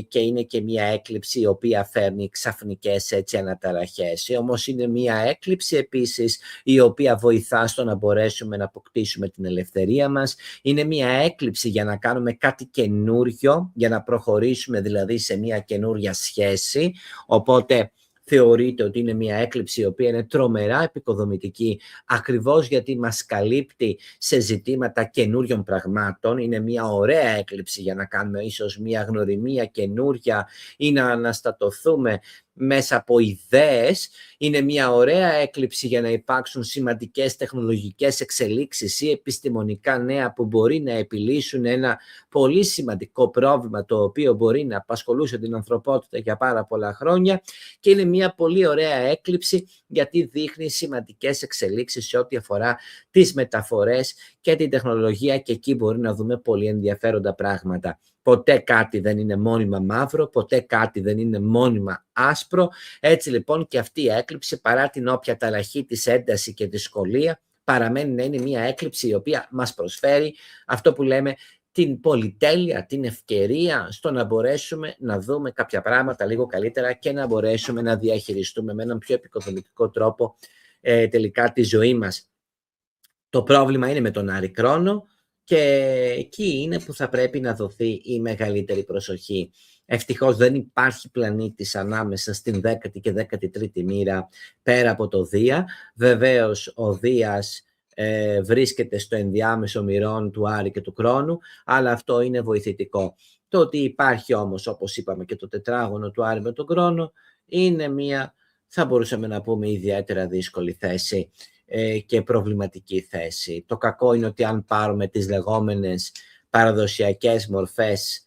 S1: και είναι και μια έκλειψη η οποία φέρνει ξαφνικές έτσι αναταραχές. Όμως είναι μια έκλειψη επίσης η οποία βοηθά στο να μπορέσουμε να αποκτήσουμε την ελευθερία μας. Είναι μια έκλειψη για να κάνουμε κάτι καινούριο, για να προχωρήσουμε δηλαδή σε μια καινούρια σχέση, οπότε θεωρείται ότι είναι μια έκλειψη η οποία είναι τρομερά επικοδομητική, ακριβώς γιατί μας καλύπτει σε ζητήματα καινούριων πραγμάτων. Είναι μια ωραία έκλειψη για να κάνουμε ίσως μια γνωριμία καινούρια ή να αναστατωθούμε μέσα από ιδέες. Είναι μια ωραία έκλειψη για να υπάρξουν σημαντικές τεχνολογικές εξελίξεις ή επιστημονικά νέα που μπορεί να επιλύσουν ένα πολύ σημαντικό πρόβλημα το οποίο μπορεί να απασχολούσε την ανθρωπότητα για πάρα πολλά χρόνια, και είναι μια πολύ ωραία έκλειψη γιατί δείχνει σημαντικές εξελίξεις σε ό,τι αφορά τις μεταφορές και την τεχνολογία, και εκεί μπορεί να δούμε πολύ ενδιαφέροντα πράγματα. Ποτέ κάτι δεν είναι μόνιμα μαύρο, ποτέ κάτι δεν είναι μόνιμα άσπρο. Έτσι λοιπόν και αυτή η έκλειψη, παρά την όποια ταραχή της, ένταση και δυσκολία, παραμένει να είναι μια έκλειψη η οποία μας προσφέρει αυτό που λέμε την πολυτέλεια, την ευκαιρία στο να μπορέσουμε να δούμε κάποια πράγματα λίγο καλύτερα και να μπορέσουμε να διαχειριστούμε με έναν πιο επικοδομητικό τρόπο τελικά τη ζωή μας. Το πρόβλημα είναι με τον Άρη Κρόνο και εκεί είναι που θα πρέπει να δοθεί η μεγαλύτερη προσοχή. Ευτυχώς δεν υπάρχει πλανήτης ανάμεσα στην 10η και 13η μοίρα πέρα από το Δία. Βεβαίως ο Δίας βρίσκεται στο ενδιάμεσο μοιρών του Άρη και του Κρόνου, αλλά αυτό είναι βοηθητικό. Το ότι υπάρχει όμως, όπως είπαμε, και το τετράγωνο του Άρη με τον Κρόνο είναι μια, θα μπορούσαμε να πούμε, ιδιαίτερα δύσκολη θέση και προβληματική θέση. Το κακό είναι ότι αν πάρουμε τις λεγόμενες παραδοσιακές μορφές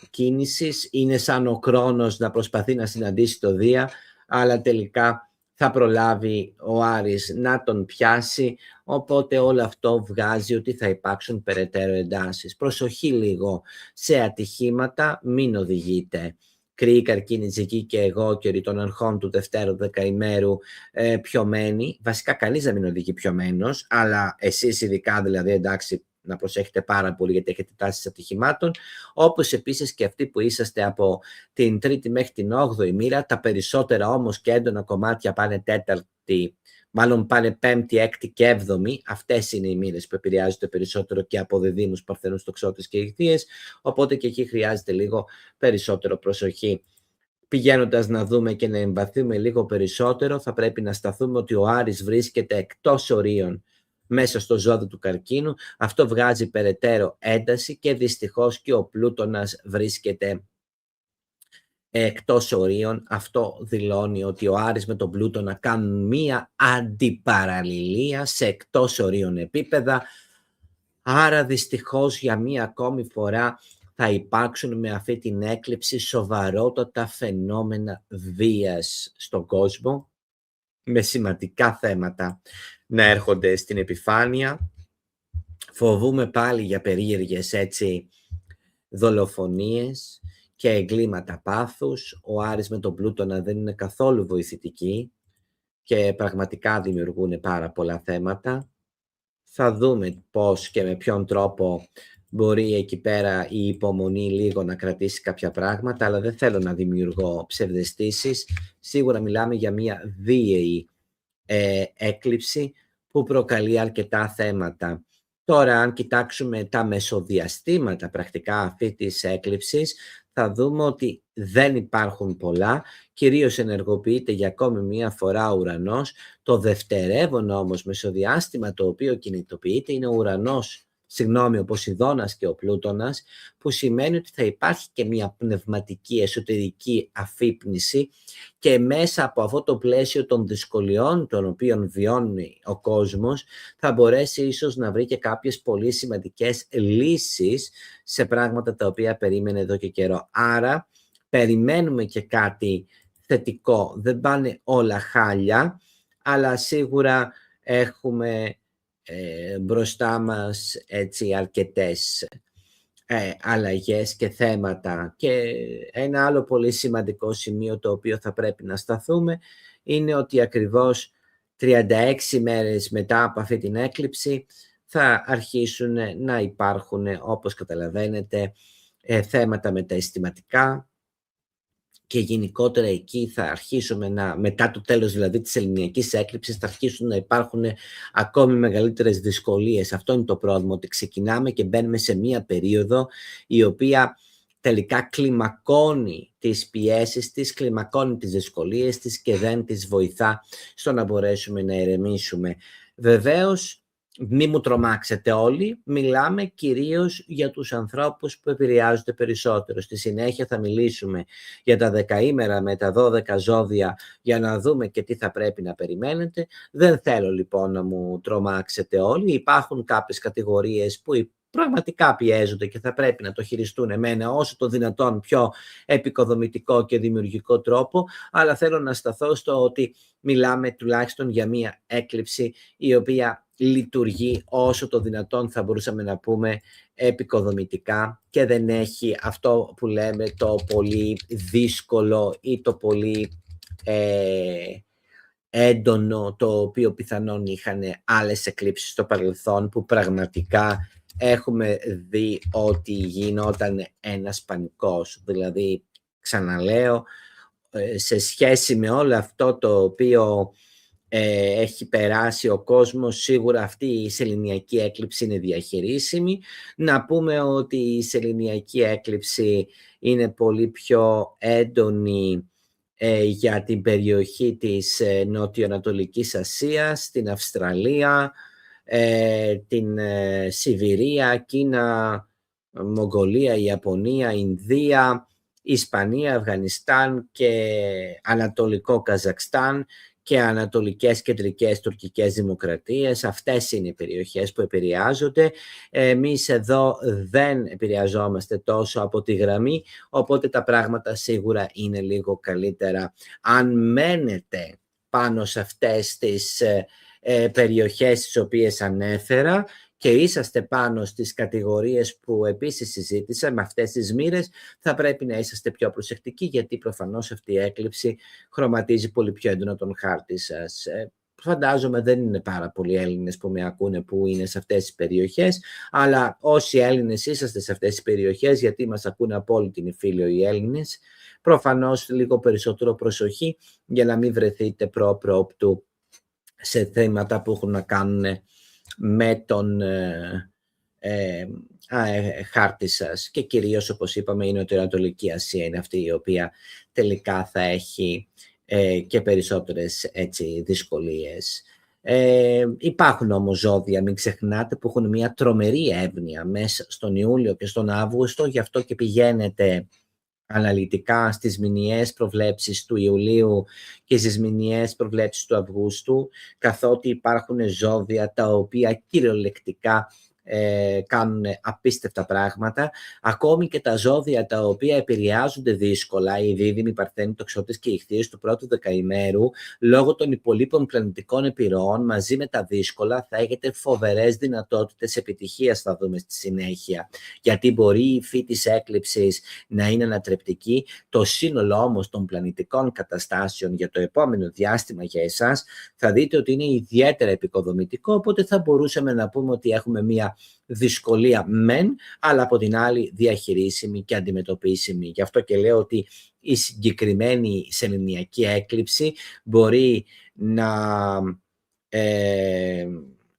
S1: κίνησης, είναι σαν ο Κρόνος να προσπαθεί να συναντήσει το Δία, αλλά τελικά θα προλάβει ο Άρης να τον πιάσει, οπότε όλο αυτό βγάζει ότι θα υπάρξουν περαιτέρω εντάσεις. Προσοχή λίγο σε ατυχήματα, μην οδηγείτε. Κρύοι, καρκίνοι, Τζική και εγώ και ορί των αρχών του δευτέρου δεκαημέρου πιωμένοι. Βασικά κανείς δεν μην οδηγεί πιωμένος, αλλά εσείς ειδικά δηλαδή, εντάξει, να προσέχετε πάρα πολύ γιατί έχετε τάσεις ατυχημάτων, όπως επίσης και αυτοί που είσαστε από την 3η μέχρι την 8η μοίρα, τα περισσότερα όμως και έντονα κομμάτια πάνε τέταρτη, μάλλον πάνε 5η, 6η και 7η. Αυτές είναι οι μοίρες που επηρεάζονται περισσότερο και από διδύμους, παρθενούς, τοξότες και ιχθύες, οπότε και εκεί χρειάζεται λίγο περισσότερο προσοχή. Πηγαίνοντας να δούμε και να εμβαθύνουμε λίγο περισσότερο, θα πρέπει να σταθούμε ότι ο Άρης βρίσκεται εκτός ορίων μέσα στο ζώδιο του καρκίνου. Αυτό βγάζει περαιτέρω ένταση και δυστυχώς και ο Πλούτονας βρίσκεται εκτός ορίων. Αυτό δηλώνει ότι ο Άρης με τον Πλούτονα κάνουν μία αντιπαραλληλία σε εκτός ορίων επίπεδα. Άρα δυστυχώς για μία ακόμη φορά θα υπάρξουν με αυτή την έκλειψη σοβαρότατα φαινόμενα βίας στον κόσμο, με σημαντικά θέματα να έρχονται στην επιφάνεια. Φοβούμε πάλι για περίεργες δολοφονίες και εγκλήματα πάθους. Ο Άρης με τον Πλούτονα δεν είναι καθόλου βοηθητικοί και πραγματικά δημιουργούν πάρα πολλά θέματα. Θα δούμε πώς και με ποιον τρόπο μπορεί εκεί πέρα η υπομονή λίγο να κρατήσει κάποια πράγματα, αλλά δεν θέλω να δημιουργώ ψευδαισθήσεις. Σίγουρα μιλάμε για μια βίαιη έκλειψη που προκαλεί αρκετά θέματα. Τώρα, αν κοιτάξουμε τα μεσοδιαστήματα πρακτικά αυτή της έκλειψης, θα δούμε ότι δεν υπάρχουν πολλά, κυρίως ενεργοποιείται για ακόμη μία φορά ο ουρανός. Το δευτερεύον όμως μεσοδιάστημα το οποίο κινητοποιείται είναι ο ουρανός, ο Ποσειδώνας και ο Πλούτονας, που σημαίνει ότι θα υπάρχει και μια πνευματική εσωτερική αφύπνιση και μέσα από αυτό το πλαίσιο των δυσκολιών των οποίων βιώνει ο κόσμος θα μπορέσει ίσως να βρει και κάποιες πολύ σημαντικές λύσεις σε πράγματα τα οποία περίμενε εδώ και καιρό. Άρα περιμένουμε και κάτι θετικό. Δεν πάνε όλα χάλια, αλλά σίγουρα έχουμε μπροστά μας αρκετές αλλαγές και θέματα. Και ένα άλλο πολύ σημαντικό σημείο το οποίο θα πρέπει να σταθούμε είναι ότι ακριβώς 36 μέρες μετά από αυτή την έκλειψη θα αρχίσουν να υπάρχουν, όπως καταλαβαίνετε, θέματα με τα αισθηματικά και γενικότερα εκεί θα αρχίσουμε μετά το τέλος δηλαδή της ελληνιακής έκλειψης, θα αρχίσουν να υπάρχουν ακόμη μεγαλύτερες δυσκολίες. Αυτό είναι το πρόβλημα, ότι ξεκινάμε και μπαίνουμε σε μία περίοδο η οποία τελικά κλιμακώνει τις πιέσεις της, κλιμακώνει τις δυσκολίες της και δεν τις βοηθά στο να μπορέσουμε να ηρεμήσουμε. Βεβαίως, μη μου τρομάξετε όλοι, μιλάμε κυρίως για τους ανθρώπους που επηρεάζονται περισσότερο. Στη συνέχεια θα μιλήσουμε για τα δεκαήμερα με τα 12 ζώδια για να δούμε και τι θα πρέπει να περιμένετε. Δεν θέλω λοιπόν να μου τρομάξετε όλοι. Υπάρχουν κάποιες κατηγορίες που πραγματικά πιέζονται και θα πρέπει να το χειριστούν με ένα όσο το δυνατόν πιο επικοδομητικό και δημιουργικό τρόπο, αλλά θέλω να σταθώ στο ότι μιλάμε τουλάχιστον για μία έκλειψη η οποία λειτουργεί όσο το δυνατόν, θα μπορούσαμε να πούμε, επικοδομητικά και δεν έχει αυτό που λέμε το πολύ δύσκολο ή το πολύ έντονο, το οποίο πιθανόν είχαν άλλες εκλήψεις στο παρελθόν, που πραγματικά έχουμε δει ότι γινόταν ένας πανικός. Δηλαδή, ξαναλέω, σε σχέση με όλο αυτό το οποίο έχει περάσει ο κόσμος, σίγουρα αυτή η σεληνιακή έκλειψη είναι διαχειρίσιμη. Να πούμε ότι η σεληνιακή έκλειψη είναι πολύ πιο έντονη για την περιοχή της Νοτιοανατολικής Ασίας, την Αυστραλία, την Σιβηρία, Κίνα, Μογγολία, Ιαπωνία, Ινδία, Ισπανία, Αφγανιστάν και Ανατολικό Καζακστάν και ανατολικές κεντρικές τουρκικές δημοκρατίες. Αυτές είναι οι περιοχές που επηρεάζονται. Εμείς εδώ δεν επηρεαζόμαστε τόσο από τη γραμμή, οπότε τα πράγματα σίγουρα είναι λίγο καλύτερα. Αν μένετε πάνω σε αυτές τις περιοχές τις οποίες ανέφερα και είσαστε πάνω στις κατηγορίες που επίσης συζήτησα, με αυτές τις μοίρες, θα πρέπει να είσαστε πιο προσεκτικοί, γιατί προφανώς αυτή η έκλειψη χρωματίζει πολύ πιο έντονα τον χάρτη σας. Φαντάζομαι δεν είναι πάρα πολλοί Έλληνες που με ακούνε που είναι σε αυτές τις περιοχές, αλλά όσοι Έλληνες είσαστε σε αυτές τις περιοχές, γιατί μας ακούνε από όλη την Ιφίλιο οι Έλληνες, προφανώς λίγο περισσότερο προσοχή για να μην βρεθείτε πρόπτου σε θέματα που έχουν να κάνουν με τον χάρτη σας, και κυρίως, όπως είπαμε, η Νοτιοανατολική Ασία είναι αυτή η οποία τελικά θα έχει και περισσότερες έτσι δυσκολίες. Υπάρχουν όμως ζώδια, μην ξεχνάτε, που έχουν μια τρομερή εύνοια μέσα στον Ιούλιο και στον Αύγουστο, γι' αυτό και πηγαίνετε αναλυτικά στις μηνιαίες προβλέψεις του Ιουλίου και στις μηνιαίες προβλέψεις του Αυγούστου, καθότι υπάρχουν ζώδια τα οποία κυριολεκτικά κάνουν απίστευτα πράγματα. Ακόμη και τα ζώδια τα οποία επηρεάζονται δύσκολα, οι Δίδυμοι, Παρθένοι, Τοξότες και Ιχθύες του πρώτου δεκαημέρου, λόγω των υπολείπων πλανητικών επιρροών, μαζί με τα δύσκολα θα έχετε φοβερές δυνατότητες επιτυχίας, θα δούμε στη συνέχεια, γιατί μπορεί η υφή της έκλειψης να είναι ανατρεπτική. Το σύνολο όμως των πλανητικών καταστάσεων για το επόμενο διάστημα για εσάς θα δείτε ότι είναι ιδιαίτερα επικοδομητικό, οπότε θα μπορούσαμε να πούμε ότι έχουμε μία δυσκολία μεν, αλλά από την άλλη διαχειρίσιμη και αντιμετωπίσιμη. Γι' αυτό και λέω ότι η συγκεκριμένη σεληνιακή έκλειψη μπορεί να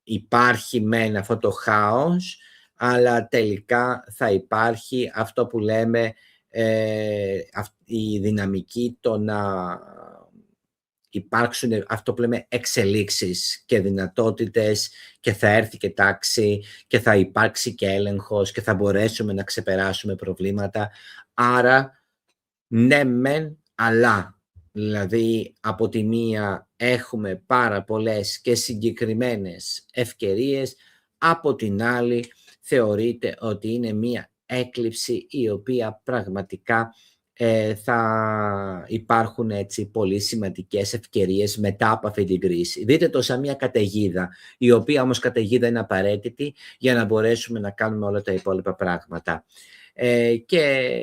S1: υπάρχει μεν αυτό το χάος, αλλά τελικά θα υπάρχει αυτό που λέμε η δυναμική το να υπάρξουν αυτό που λέμε εξελίξεις και δυνατότητες, και θα έρθει και τάξη και θα υπάρξει και έλεγχος και θα μπορέσουμε να ξεπεράσουμε προβλήματα. Άρα ναι μεν, αλλά δηλαδή από τη μία έχουμε πάρα πολλές και συγκεκριμένες ευκαιρίες, από την άλλη θεωρείται ότι είναι μία έκλειψη η οποία πραγματικά θα υπάρχουν έτσι πολύ σημαντικές ευκαιρίες μετά από αυτή την κρίση. Δείτε το σαν μια καταιγίδα, η οποία όμως καταιγίδα είναι απαραίτητη για να μπορέσουμε να κάνουμε όλα τα υπόλοιπα πράγματα. Και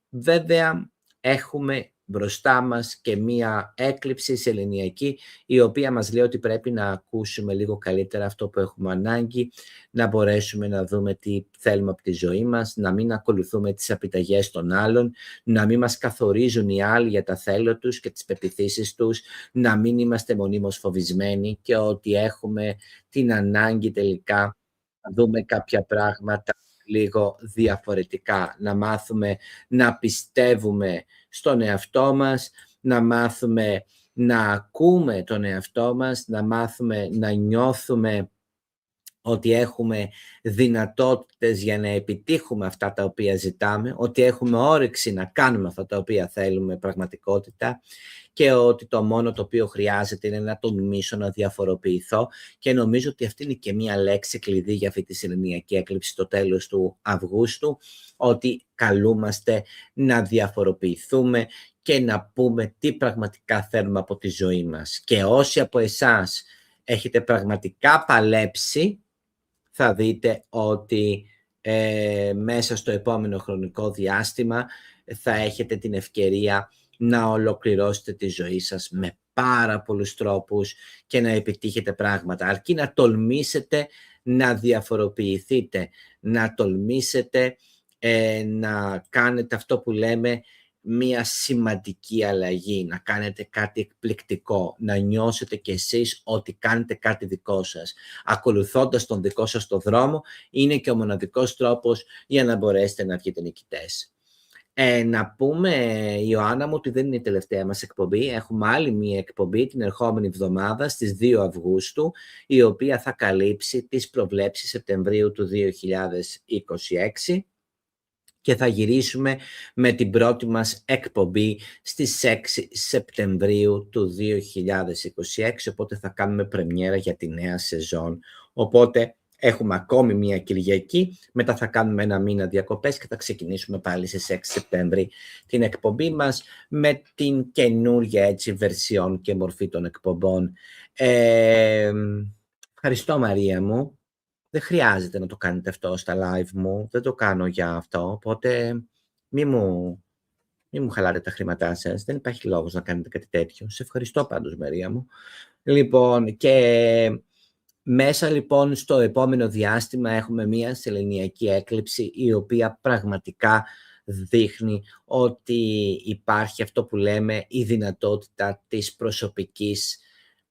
S1: βέβαια έχουμε μπροστά μας και μία έκλειψη σεληνιακή, η οποία μας λέει ότι πρέπει να ακούσουμε λίγο καλύτερα αυτό που έχουμε ανάγκη, να μπορέσουμε να δούμε τι θέλουμε από τη ζωή μας, να μην ακολουθούμε τις επιταγές των άλλων, να μην μας καθορίζουν οι άλλοι για τα θέλω τους και τις πεποιθήσεις τους, να μην είμαστε μονίμως φοβισμένοι και ότι έχουμε την ανάγκη τελικά να δούμε κάποια πράγματα λίγο διαφορετικά, να μάθουμε να πιστεύουμε στον εαυτό μας, να μάθουμε να ακούμε τον εαυτό μας, να μάθουμε να νιώθουμε ότι έχουμε δυνατότητες για να επιτύχουμε αυτά τα οποία ζητάμε, ότι έχουμε όρεξη να κάνουμε αυτά τα οποία θέλουμε πραγματικότητα, και ότι το μόνο το οποίο χρειάζεται είναι να τολμήσω να διαφοροποιηθώ, και νομίζω ότι αυτή είναι και μία λέξη κλειδί για αυτή τη σεληνιακή έκλειψη στο τέλος του Αυγούστου, ότι καλούμαστε να διαφοροποιηθούμε και να πούμε τι πραγματικά θέλουμε από τη ζωή μας. Και όσοι από εσάς έχετε πραγματικά παλέψει, θα δείτε ότι μέσα στο επόμενο χρονικό διάστημα θα έχετε την ευκαιρία να ολοκληρώσετε τη ζωή σας με πάρα πολλούς τρόπους και να επιτύχετε πράγματα, αρκεί να τολμήσετε να διαφοροποιηθείτε, να τολμήσετε να κάνετε αυτό που λέμε μία σημαντική αλλαγή, να κάνετε κάτι εκπληκτικό, να νιώσετε κι εσείς ότι κάνετε κάτι δικό σας. Ακολουθώντας τον δικό σας το δρόμο, είναι και ο μοναδικός τρόπος για να μπορέσετε να βγείτε νικητές. Να πούμε, Ιωάννα μου, ότι δεν είναι η τελευταία μας εκπομπή. Έχουμε άλλη μία εκπομπή την ερχόμενη εβδομάδα στις 2 Αυγούστου, η οποία θα καλύψει τις προβλέψεις Σεπτεμβρίου του 2026 και θα γυρίσουμε με την πρώτη μας εκπομπή στις 6 Σεπτεμβρίου του 2026, οπότε θα κάνουμε πρεμιέρα για τη νέα σεζόν. Οπότε έχουμε ακόμη μία Κυριακή, μετά θα κάνουμε ένα μήνα διακοπές και θα ξεκινήσουμε πάλι στις 6 Σεπτέμβρη την εκπομπή μας με την καινούργια έτσι βερσιόν και μορφή των εκπομπών. Ευχαριστώ, Μαρία μου. Δεν χρειάζεται να το κάνετε αυτό στα live μου, δεν το κάνω για αυτό, οπότε μη μου χαλάτε τα χρήματά σας, δεν υπάρχει λόγος να κάνετε κάτι τέτοιο. Σε ευχαριστώ πάντως, Μαρία μου. Λοιπόν, και μέσα λοιπόν στο επόμενο διάστημα έχουμε μία σεληνιακή έκλειψη, η οποία πραγματικά δείχνει ότι υπάρχει αυτό που λέμε η δυνατότητα της προσωπικής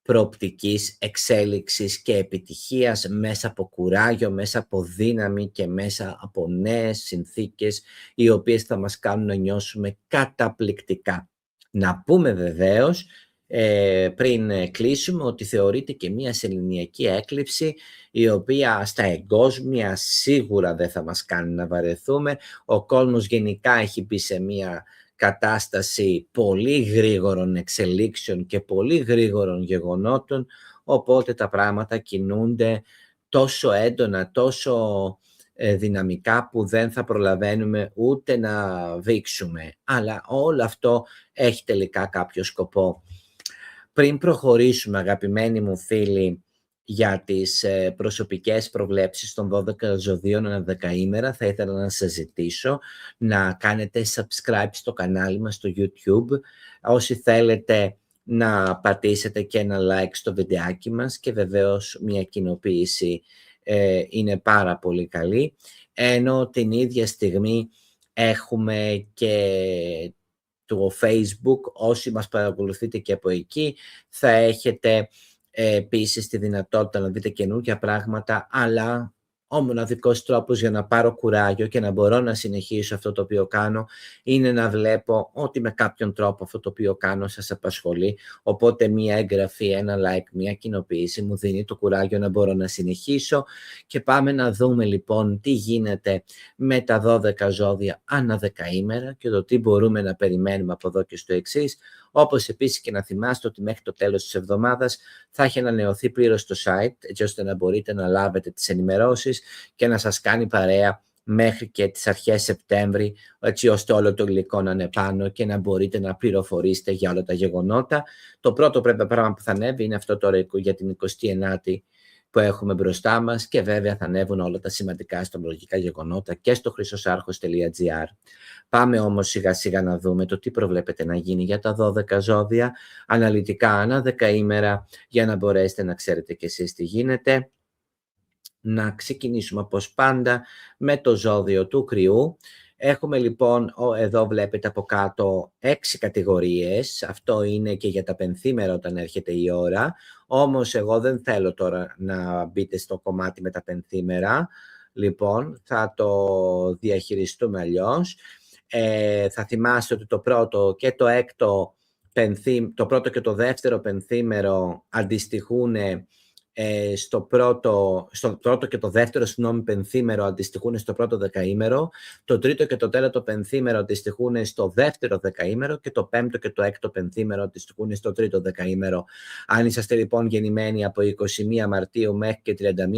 S1: προοπτικής εξέλιξης και επιτυχίας μέσα από κουράγιο, μέσα από δύναμη και μέσα από νέες συνθήκες, οι οποίες θα μας κάνουν να νιώσουμε καταπληκτικά. Να πούμε βεβαίως, πριν κλείσουμε, ότι θεωρείται και μία σεληνιακή έκλειψη, η οποία στα εγκόσμια σίγουρα δεν θα μας κάνει να βαρεθούμε. Ο κόσμος γενικά έχει μπει σε μία κατάσταση πολύ γρήγορων εξελίξεων και πολύ γρήγορων γεγονότων, οπότε τα πράγματα κινούνται τόσο έντονα, τόσο δυναμικά που δεν θα προλαβαίνουμε ούτε να βήξουμε. Αλλά όλο αυτό έχει τελικά κάποιο σκοπό. Πριν προχωρήσουμε, αγαπημένοι μου φίλοι, για τις προσωπικές προβλέψεις των 12 ζωδίων ανά δεκαήμερα, θα ήθελα να σας ζητήσω να κάνετε subscribe στο κανάλι μας στο YouTube. Όσοι θέλετε να πατήσετε και ένα like στο βιντεάκι μας και βεβαίως μια κοινοποίηση είναι πάρα πολύ καλή. Ενώ την ίδια στιγμή έχουμε και το Facebook, όσοι μας παρακολουθείτε και από εκεί, θα έχετε επίσης τη δυνατότητα να δείτε καινούργια πράγματα, αλλά ο μοναδικός τρόπος για να πάρω κουράγιο και να μπορώ να συνεχίσω αυτό το οποίο κάνω είναι να βλέπω ότι με κάποιον τρόπο αυτό το οποίο κάνω σας απασχολεί, οπότε μία εγγραφή, ένα like, μία κοινοποίηση μου δίνει το κουράγιο να μπορώ να συνεχίσω. Και πάμε να δούμε λοιπόν τι γίνεται με τα 12 ζώδια ανά δεκαήμερα και το τι μπορούμε να περιμένουμε από εδώ και στο εξής. Όπως επίσης και να θυμάστε ότι μέχρι το τέλος της εβδομάδας θα έχει ανανεωθεί πλήρως το site, έτσι ώστε να μπορείτε να λάβετε τις ενημερώσεις και να σας κάνει παρέα μέχρι και τις αρχές Σεπτέμβρη, έτσι ώστε όλο το υλικό να είναι πάνω και να μπορείτε να πληροφορήσετε για όλα τα γεγονότα. Το πρώτο πράγμα που θα ανέβει είναι αυτό τώρα για την 29η που έχουμε μπροστά μας και βέβαια θα ανέβουν όλα τα σημαντικά αστρολογικά γεγονότα και στο χρυσοσάρχος.gr. Πάμε όμως σιγά σιγά να δούμε το τι προβλέπετε να γίνει για τα 12 ζώδια, αναλυτικά ανά δεκαήμερα, για να μπορέσετε να ξέρετε κι εσείς τι γίνεται. Να ξεκινήσουμε όπως πάντα με το ζώδιο του Κριού. Έχουμε λοιπόν, εδώ βλέπετε από κάτω 6 κατηγορίες, αυτό είναι και για τα πενθήμερα όταν έρχεται η ώρα, όμως εγώ δεν θέλω τώρα να μπείτε στο κομμάτι με τα πενθήμερα, λοιπόν θα το διαχειριστούμε αλλιώς. Θα θυμάστε ότι το πρώτο και το έκτο το πρώτο και το δεύτερο πενθήμερο αντιστοιχούν στο πρώτο και το δεύτερο πενθήμερο αντιστοιχούν στο πρώτο δεκαήμερο, το τρίτο και το τέταρτο πενθήμερο αντιστοιχούν στο δεύτερο δεκαήμερο και το πέμπτο και το έκτο πενθήμερο αντιστοιχούν στο τρίτο δεκαήμερο. Αν είσαστε λοιπόν γεννημένοι από 21 Μαρτίου μέχρι και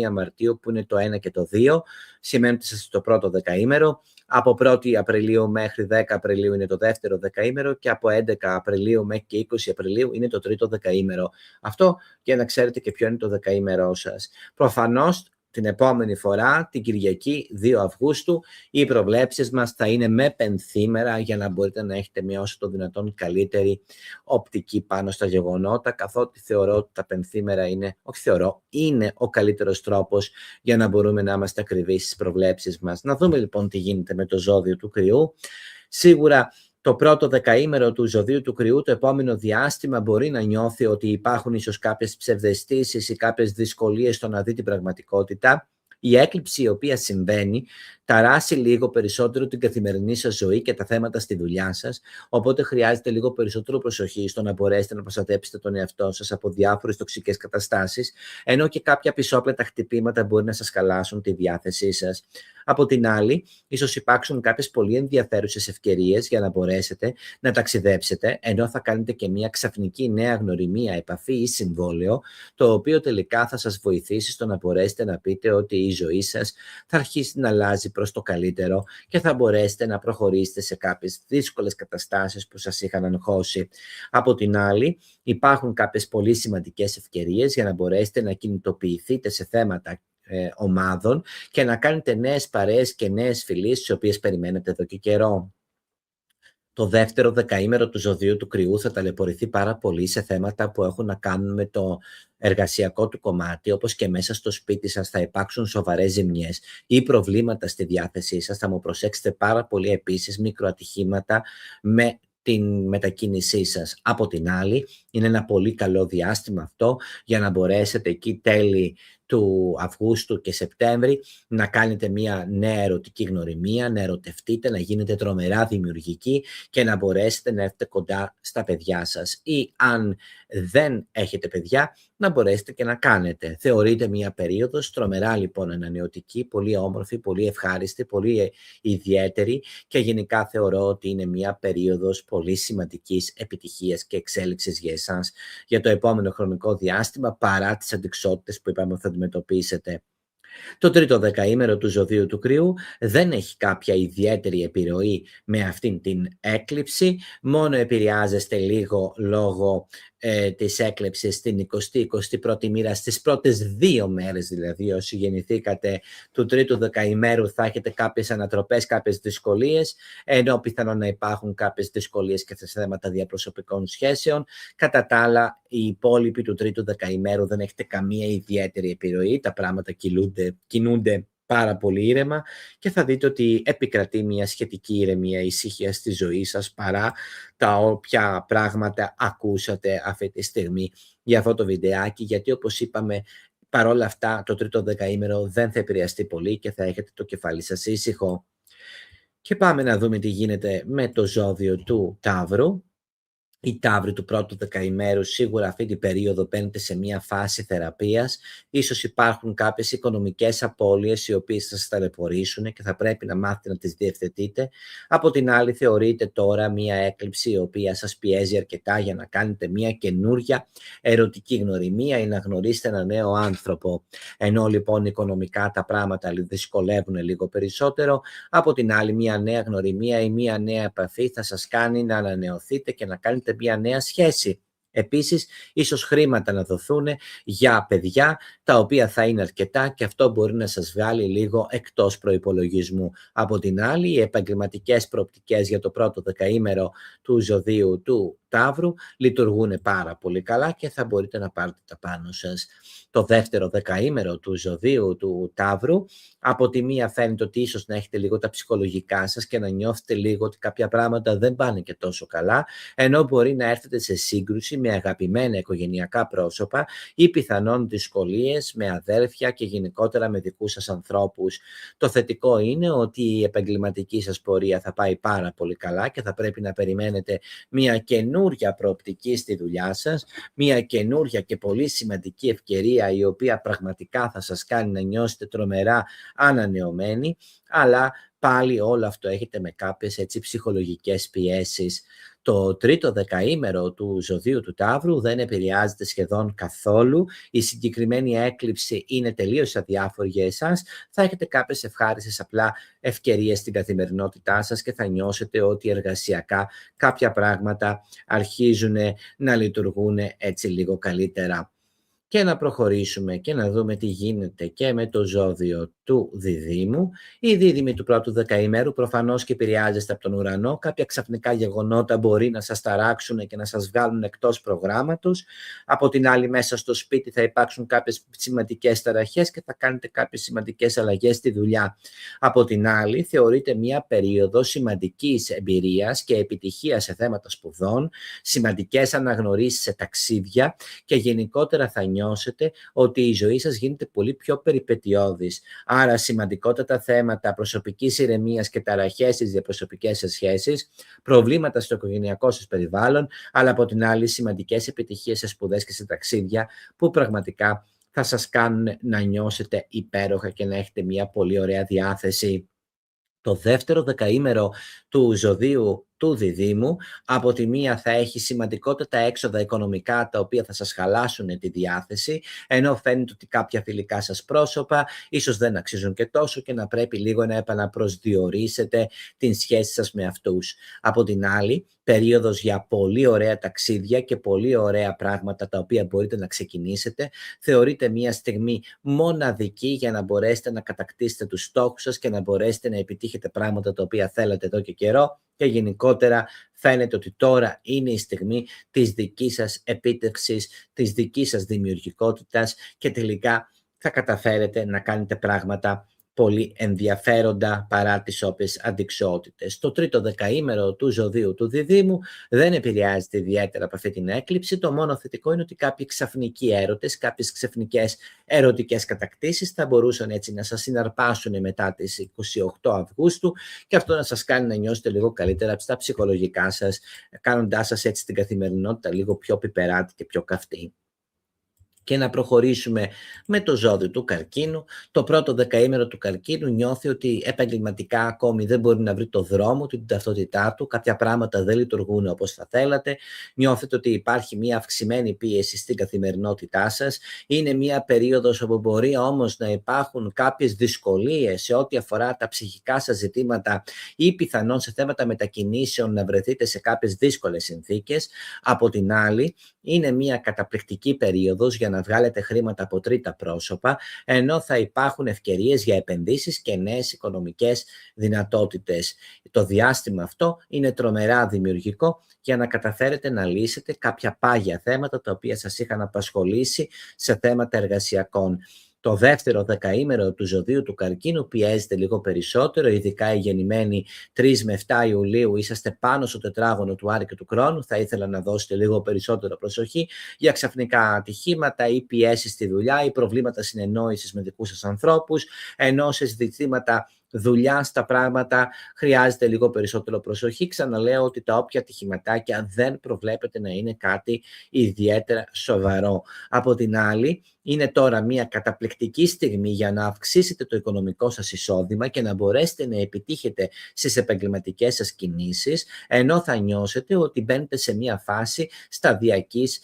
S1: 31 Μαρτίου, που είναι το 1 και το 2, σημαίνει ότι είστε στο πρώτο δεκαήμερο. Από 1η Απριλίου μέχρι 10 Απριλίου είναι το δεύτερο δεκαήμερο και από 11 Απριλίου μέχρι και 20 Απριλίου είναι το τρίτο δεκαήμερο. Αυτό για να ξέρετε και ποιο είναι το δεκαήμερό σας. Προφανώς την επόμενη φορά, την Κυριακή 2 Αυγούστου, οι προβλέψεις μας θα είναι με πενθήμερα για να μπορείτε να έχετε μια όσο το δυνατόν καλύτερη οπτική πάνω στα γεγονότα, καθότι θεωρώ ότι τα πενθήμερα είναι ο καλύτερος τρόπος για να μπορούμε να είμαστε ακριβείς στις προβλέψεις μας. Να δούμε λοιπόν τι γίνεται με το ζώδιο του Κριού. Σίγουρα το πρώτο δεκαήμερο του ζωδίου του Κριού, το επόμενο διάστημα, μπορεί να νιώθει ότι υπάρχουν ίσως κάποιες ψευδαισθήσεις ή κάποιες δυσκολίες στο να δει την πραγματικότητα. Η έκλειψη η οποία συμβαίνει ταράσει λίγο περισσότερο την καθημερινή σας ζωή και τα θέματα στη δουλειά σας, οπότε χρειάζεται λίγο περισσότερο προσοχή στο να μπορέσετε να προστατέψετε τον εαυτό σας από διάφορες τοξικές καταστάσεις, ενώ και κάποια πισόπλετα χτυπήματα μπορεί να σας χαλάσουν τη διάθεσή σας. Από την άλλη, ίσως υπάρξουν κάποιες πολύ ενδιαφέρουσες ευκαιρίες για να μπορέσετε να ταξιδέψετε, ενώ θα κάνετε και μια ξαφνική νέα γνωριμία, επαφή ή συμβόλαιο, το οποίο τελικά θα σας βοηθήσει στο να μπορέσετε να πείτε ότι η ζωή σας θα αρχίσει να αλλάζει προς το καλύτερο και θα μπορέσετε να προχωρήσετε σε κάποιες δύσκολες καταστάσεις που σας είχαν αγχώσει. Από την άλλη, υπάρχουν κάποιες πολύ σημαντικές ευκαιρίες για να μπορέσετε να κινητοποιηθείτε σε θέματα ομάδων και να κάνετε νέες παρέες και νέες φιλίες τις οποίες περιμένετε εδώ και καιρό. Το δεύτερο δεκαήμερο του ζωδίου του Κριού θα ταλαιπωρηθεί πάρα πολύ σε θέματα που έχουν να κάνουν με το εργασιακό του κομμάτι, όπως και μέσα στο σπίτι σας θα υπάρξουν σοβαρές ζημιές ή προβλήματα στη διάθεσή σας. Θα μου προσέξετε πάρα πολύ επίσης μικροατυχήματα με την μετακίνησή σας. Από την άλλη, είναι ένα πολύ καλό διάστημα αυτό για να μπορέσετε εκεί τέλη του Αυγούστου και Σεπτέμβρη να κάνετε μια νέα ερωτική γνωριμία, να ερωτευτείτε, να γίνετε τρομερά δημιουργικοί και να μπορέσετε να έρθετε κοντά στα παιδιά σας. Ή αν δεν έχετε παιδιά, να μπορέσετε και να κάνετε. Θεωρείται μια περίοδος τρομερά λοιπόν ανανεωτική, πολύ όμορφη, πολύ ευχάριστη, πολύ ιδιαίτερη και γενικά θεωρώ ότι είναι μια περίοδος πολύ σημαντικής επιτυχίας και εξέλιξης για εσάς για το επόμενο χρονικό διάστημα, παρά τις αντιξότητες που είπαμε θα αντιμετωπίσετε. Το τρίτο δεκαήμερο του ζωδίου του Κριού δεν έχει κάποια ιδιαίτερη επιρροή με αυτήν την έκλειψη, μόνο επηρεάζεστε λίγο λόγω της έκλειψης στην 20η-21η μοίρα, στις πρώτες 2 μέρες δηλαδή όσοι γεννηθήκατε του τρίτου δεκαημέρου θα έχετε κάποιες ανατροπές, κάποιες δυσκολίες, ενώ πιθανόν να υπάρχουν κάποιες δυσκολίες και σε θέματα διαπροσωπικών σχέσεων. Κατά τα άλλα, οι υπόλοιποι του τρίτου δεκαημέρου δεν έχετε καμία ιδιαίτερη επιρροή, τα πράγματα κινούνται πάρα πολύ ήρεμα και θα δείτε ότι επικρατεί μια σχετική ηρεμία, ησυχία στη ζωή σας παρά τα όποια πράγματα ακούσατε αυτή τη στιγμή για αυτό το βιντεάκι, γιατί όπως είπαμε παρόλα αυτά το τρίτο δεκαήμερο δεν θα επηρεαστεί πολύ και θα έχετε το κεφάλι σας ήσυχο. Και πάμε να δούμε τι γίνεται με το ζώδιο του Ταύρου. Οι Ταύροι του πρώτου δεκαημέρου σίγουρα αυτή την περίοδο μπαίνετε σε μια φάση θεραπείας. Ίσως υπάρχουν κάποιες οικονομικές απώλειες οι οποίες θα σας ταλαιπωρήσουν και θα πρέπει να μάθετε να τις διευθετείτε. Από την άλλη θεωρείτε τώρα μια έκλειψη η οποία σας πιέζει αρκετά για να κάνετε μια καινούρια ερωτική γνωριμία ή να γνωρίσετε ένα νέο άνθρωπο. Ενώ λοιπόν οικονομικά τα πράγματα δυσκολεύουν λίγο περισσότερο, από την άλλη μια νέα γνωριμία ή μια νέα επαφή θα σας κάνει να ανανεωθείτε και να κάνετε μια νέα σχέση. Επίσης, ίσως χρήματα να δοθούν για παιδιά, τα οποία θα είναι αρκετά και αυτό μπορεί να σας βγάλει λίγο εκτός προϋπολογισμού. Από την άλλη, οι επαγγελματικές προοπτικές για το πρώτο δεκαήμερο του ζωδίου του Ταύρου λειτουργούν πάρα πολύ καλά και θα μπορείτε να πάρετε τα πάνω σας. Το δεύτερο δεκαήμερο του ζωδίου του Ταύρου, από τη μία φαίνεται ότι ίσως να έχετε λίγο τα ψυχολογικά σας και να νιώθετε λίγο ότι κάποια πράγματα δεν πάνε και τόσο καλά, ενώ μπορεί να έρθετε σε σύγκρουση με αγαπημένα οικογενειακά πρόσωπα ή πιθανόν δυσκολίες με αδέρφια και γενικότερα με δικούς σας ανθρώπους. Το θετικό είναι ότι η επαγγελματική σας πορεία θα πάει πάρα πολύ καλά και θα πρέπει να περιμένετε μια καινούρια προοπτική στη δουλειά σας, μια καινούρια και πολύ σημαντική ευκαιρία η οποία πραγματικά θα σας κάνει να νιώσετε τρομερά ανανεωμένοι, αλλά πάλι όλο αυτό έχετε με κάποιες έτσι ψυχολογικές πιέσεις. Το τρίτο δεκαήμερο του ζωδίου του Ταύρου δεν επηρεάζεται σχεδόν καθόλου. Η συγκεκριμένη έκλειψη είναι τελείως αδιάφορη για εσάς. Θα έχετε κάποιες ευχάριστες απλά ευκαιρίες στην καθημερινότητά σας και θα νιώσετε ότι εργασιακά κάποια πράγματα αρχίζουν να λειτουργούν έτσι λίγο καλύτερα. Και να προχωρήσουμε και να δούμε τι γίνεται και με το ζώδιο του Διδύμου. Οι δίδυμοι του πρώτου δεκαημέρου προφανώς και επηρεάζεστε από τον ουρανό. Κάποια ξαφνικά γεγονότα μπορεί να σας ταράξουν και να σας βγάλουν εκτός προγράμματος. Από την άλλη, μέσα στο σπίτι θα υπάρξουν κάποιες σημαντικές ταραχές και θα κάνετε κάποιες σημαντικές αλλαγές στη δουλειά. Από την άλλη, θεωρείται μια περίοδο σημαντικής εμπειρίας και επιτυχίας σε θέματα σπουδών, σημαντικές αναγνωρίσεις σε ταξίδια και γενικότερα θα νιώσετε ότι η ζωή σας γίνεται πολύ πιο περιπετειώδης. Άρα σημαντικότατα θέματα προσωπικής ηρεμίας και ταραχές στις διαπροσωπικές σας σχέσεις, προβλήματα στο οικογενειακό σας περιβάλλον, αλλά από την άλλη σημαντικές επιτυχίες σε σπουδές και σε ταξίδια που πραγματικά θα σας κάνουν να νιώσετε υπέροχα και να έχετε μια πολύ ωραία διάθεση. Το δεύτερο δεκαήμερο του ζωδίου του Διδύμου, από τη μία θα έχει σημαντικότατα έξοδα οικονομικά τα οποία θα σας χαλάσουν τη διάθεση, ενώ φαίνεται ότι κάποια φιλικά σας πρόσωπα ίσως δεν αξίζουν και τόσο και να πρέπει λίγο να επαναπροσδιορίσετε την σχέση σας με αυτούς. Από την άλλη, περίοδος για πολύ ωραία ταξίδια και πολύ ωραία πράγματα τα οποία μπορείτε να ξεκινήσετε. Θεωρείται μια στιγμή μοναδική για να μπορέσετε να κατακτήσετε τους στόχους σας και να μπορέσετε να επιτύχετε πράγματα τα οποία θέλετε εδώ και καιρό. Και γενικότερα φαίνεται ότι τώρα είναι η στιγμή της δικής σας επίτευξης, της δικής σας δημιουργικότητας και τελικά θα καταφέρετε να κάνετε πράγματα πολύ ενδιαφέροντα παρά τις όποιες αντιξιότητες. Το τρίτο δεκαήμερο του ζωδίου του Διδύμου δεν επηρεάζεται ιδιαίτερα από αυτή την έκλειψη. Το μόνο θετικό είναι ότι κάποιοι ξαφνικοί έρωτες, κάποιες ξαφνικές ερωτικές κατακτήσεις θα μπορούσαν έτσι να σας συναρπάσουν μετά τις 28 Αυγούστου και αυτό να σας κάνει να νιώσετε λίγο καλύτερα στα ψυχολογικά σας, κάνοντάς σας έτσι την καθημερινότητα λίγο πιο πιπεράτη και πιο καυτή. Και να προχωρήσουμε με το ζώδιο του Καρκίνου. Το πρώτο δεκαήμερο του Καρκίνου νιώθει ότι επαγγελματικά ακόμη δεν μπορεί να βρει το δρόμο του, την ταυτότητά του. Κάποια πράγματα δεν λειτουργούν όπως θα θέλατε. Νιώθετε ότι υπάρχει μια αυξημένη πίεση στην καθημερινότητά σας. Είναι μια περίοδος όπου μπορεί όμως να υπάρχουν κάποιες δυσκολίες σε ό,τι αφορά τα ψυχικά σας ζητήματα ή πιθανόν σε θέματα μετακινήσεων να βρεθείτε σε κάποιες δύσκολες συνθήκες. Από την άλλη, είναι μια καταπληκτική περίοδος για να βγάλετε χρήματα από τρίτα πρόσωπα, ενώ θα υπάρχουν ευκαιρίες για επενδύσεις και νέες οικονομικές δυνατότητες. Το διάστημα αυτό είναι τρομερά δημιουργικό για να καταφέρετε να λύσετε κάποια πάγια θέματα τα οποία σας είχαν απασχολήσει σε θέματα εργασιακών. Το δεύτερο δεκαήμερο του ζωδίου του Καρκίνου πιέζεται λίγο περισσότερο, ειδικά οι γεννημένοι 3 με 7 Ιουλίου είσαστε πάνω στο τετράγωνο του Άρη και του Κρόνου. Θα ήθελα να δώσετε λίγο περισσότερο προσοχή για ξαφνικά ατυχήματα ή πιέσεις στη δουλειά ή προβλήματα συνεννόησης με δικούς σας ανθρώπους, ενώ σε ζητήματα δουλειά στα πράγματα χρειάζεται λίγο περισσότερο προσοχή. Ξαναλέω ότι τα όποια ατυχηματάκια δεν προβλέπεται να είναι κάτι ιδιαίτερα σοβαρό. Από την άλλη, είναι τώρα μια καταπληκτική στιγμή για να αυξήσετε το οικονομικό σας εισόδημα και να μπορέσετε να επιτύχετε στις επαγγελματικές σας κινήσεις, ενώ θα νιώσετε ότι μπαίνετε σε μια φάση σταδιακής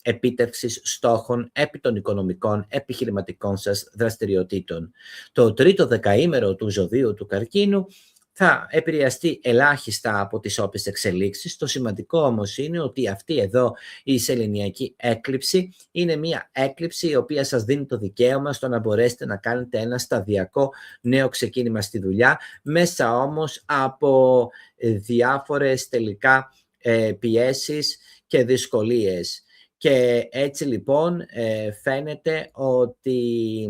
S1: επίτευξης στόχων επί των οικονομικών επιχειρηματικών σας δραστηριοτήτων. Το τρίτο δεκαήμερο του ζωδίου του Καρκίνου θα επηρεαστεί ελάχιστα από τις όποιες εξελίξεις. Το σημαντικό όμως είναι ότι αυτή εδώ η σεληνιακή έκλειψη είναι μια έκλειψη η οποία σας δίνει το δικαίωμα στο να μπορέσετε να κάνετε ένα σταδιακό νέο ξεκίνημα στη δουλειά, μέσα όμως από διάφορες τελικά πιέσεις και δυσκολίες. Και έτσι λοιπόν φαίνεται ότι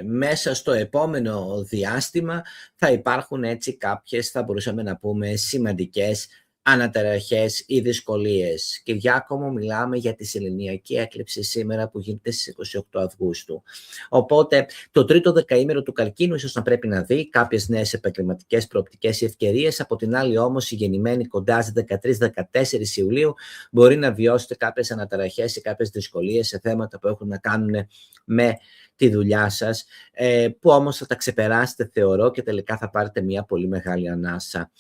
S1: μέσα στο επόμενο διάστημα θα υπάρχουν έτσι κάποιες, θα μπορούσαμε να πούμε, σημαντικές αναταραχές ή δυσκολίες. Κυριάκο μου, μιλάμε για τη σεληνιακή έκλειψη σήμερα που γίνεται στις 28 Αυγούστου. Οπότε το τρίτο δεκαήμερο του Καρκίνου ίσως να πρέπει να δει κάποιες νέες επαγγελματικές προοπτικές ή ευκαιρίες. Από την άλλη όμως, οι γεννημένοι κοντά στις 13-14 Ιουλίου μπορεί να βιώσετε κάποιες αναταραχές ή κάποιες δυσκολίες σε θέματα που έχουν να κάνουν με τη δουλειά σας, που όμως θα τα ξεπεράσετε θεωρώ και τελικά θα πάρετε μια πολύ μεγάλη ανάσα.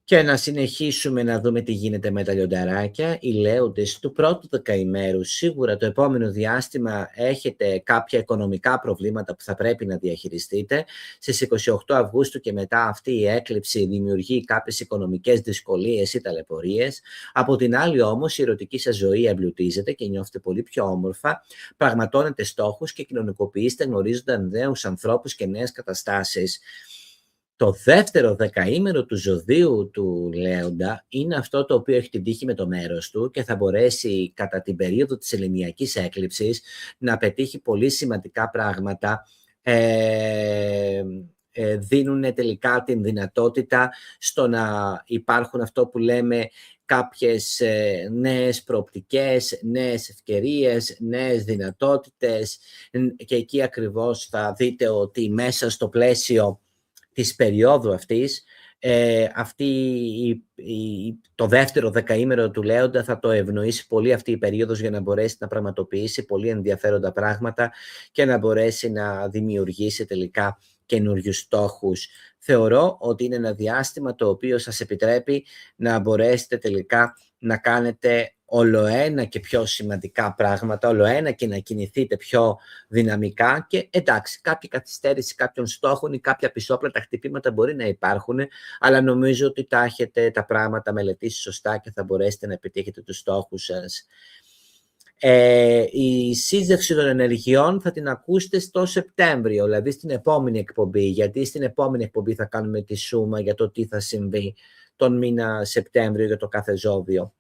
S1: Και να συνεχίσουμε να δούμε τι γίνεται με τα λιονταράκια. Οι λέοντες του πρώτου δεκαημέρου, σίγουρα το επόμενο διάστημα έχετε κάποια οικονομικά προβλήματα που θα πρέπει να διαχειριστείτε. Στις 28 Αυγούστου και μετά αυτή η έκλειψη δημιουργεί κάποιες οικονομικές δυσκολίες ή ταλαιπωρίες. Από την άλλη όμως η ερωτική σας ζωή εμπλουτίζεται και νιώθετε πολύ πιο όμορφα, πραγματώνετε στόχους και κοινωνικοποιείστε γνωρίζοντας νέους ανθρώπους και νέες καταστάσεις. Το δεύτερο δεκαήμερο του ζωδίου του Λέοντα είναι αυτό το οποίο έχει την τύχη με το μέρος του και θα μπορέσει κατά την περίοδο της ελληνιακής έκλειψης να πετύχει πολύ σημαντικά πράγματα. Δίνουν τελικά την δυνατότητα στο να υπάρχουν αυτό που λέμε κάποιες νέες προοπτικές, νέες ευκαιρίες, νέες δυνατότητες, και εκεί ακριβώς θα δείτε ότι μέσα στο πλαίσιο της περίοδου αυτής, το δεύτερο δεκαήμερο του Λέοντα θα το ευνοήσει πολύ αυτή η περίοδος για να μπορέσει να πραγματοποιήσει πολύ ενδιαφέροντα πράγματα και να μπορέσει να δημιουργήσει τελικά καινούριους στόχους. Θεωρώ ότι είναι ένα διάστημα το οποίο σας επιτρέπει να μπορέσετε τελικά να κάνετε ολοένα και πιο σημαντικά πράγματα, ολοένα και να κινηθείτε πιο δυναμικά και εντάξει, κάποια καθυστέρηση κάποιων στόχων ή κάποια πισόπλατα χτυπήματα μπορεί να υπάρχουν, αλλά νομίζω ότι τα έχετε τα πράγματα μελετήσει σωστά και θα μπορέσετε να επιτύχετε τους στόχους σας. Η σύζευση των ενεργειών θα την ακούσετε στο Σεπτέμβριο, δηλαδή στην επόμενη εκπομπή, γιατί στην επόμενη εκπομπή θα κάνουμε τη σούμα για το τι θα συμβεί τον μήνα Σεπτέμβριο για το κάθε ζώδιο.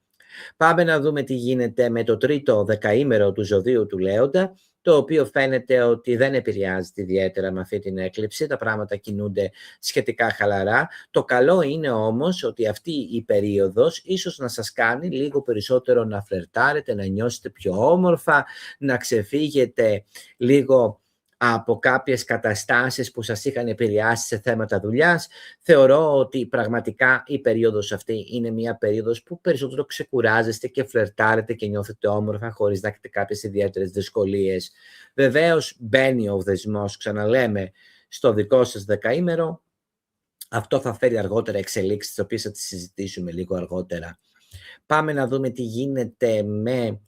S1: Πάμε να δούμε τι γίνεται με το τρίτο δεκαήμερο του ζωδίου του Λέοντα, το οποίο φαίνεται ότι δεν επηρεάζεται ιδιαίτερα με αυτή την έκλειψη, τα πράγματα κινούνται σχετικά χαλαρά. Το καλό είναι όμως ότι αυτή η περίοδος ίσως να σας κάνει λίγο περισσότερο να φλερτάρετε, να νιώσετε πιο όμορφα, να ξεφύγετε λίγο από κάποιες καταστάσεις που σας είχαν επηρεάσει σε θέματα δουλειάς. Θεωρώ ότι πραγματικά η περίοδος αυτή είναι μια περίοδος που περισσότερο ξεκουράζεστε και φλερτάρετε και νιώθετε όμορφα χωρίς να έχετε κάποιες ιδιαίτερες δυσκολίες. Βεβαίως μπαίνει ο δεσμός, ξαναλέμε, στο δικό σας δεκαήμερο. Αυτό θα φέρει αργότερα εξελίξεις, τις οποίες θα τις συζητήσουμε λίγο αργότερα. Πάμε να δούμε τι γίνεται με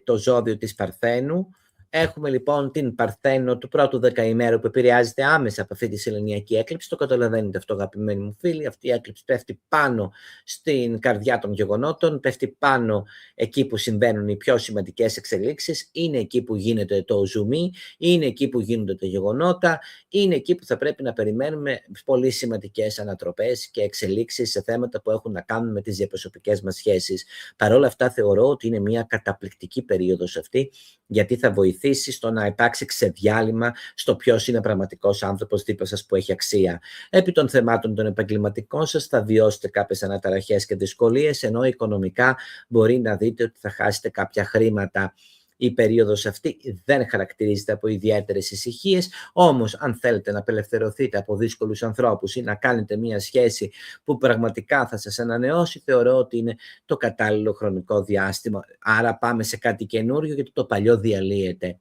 S1: το ζώδιο της Παρθένου. Έχουμε λοιπόν την Παρθένο του πρώτου δεκαημέρου που επηρεάζεται άμεσα από αυτή τη σεληνιακή έκλειψη. Το καταλαβαίνετε αυτό, αγαπημένοι μου φίλοι. Αυτή η έκλειψη πέφτει πάνω στην καρδιά των γεγονότων, πέφτει πάνω εκεί που συμβαίνουν οι πιο σημαντικές εξελίξεις. Είναι εκεί που γίνεται το ζουμί, είναι εκεί που γίνονται τα γεγονότα, είναι εκεί που θα πρέπει να περιμένουμε πολύ σημαντικές ανατροπές και εξελίξεις σε θέματα που έχουν να κάνουν με τις διαπροσωπικές μας σχέσεις. Παρ' όλα αυτά, θεωρώ ότι είναι μια καταπληκτική περίοδος αυτή, γιατί θα βοηθήσει στο να υπάρξει ξεδιάλειμμα στο ποιος είναι πραγματικός άνθρωπος δίπλα σας που έχει αξία. Επί των θεμάτων των επαγγελματικών σας θα βιώσετε κάποιες αναταραχές και δυσκολίες, ενώ οικονομικά μπορεί να δείτε ότι θα χάσετε κάποια χρήματα. Η περίοδος αυτή δεν χαρακτηρίζεται από ιδιαίτερες ησυχίες, όμως αν θέλετε να απελευθερωθείτε από δύσκολους ανθρώπους ή να κάνετε μια σχέση που πραγματικά θα σας ανανεώσει, θεωρώ ότι είναι το κατάλληλο χρονικό διάστημα. Άρα πάμε σε κάτι καινούριο, γιατί το παλιό διαλύεται.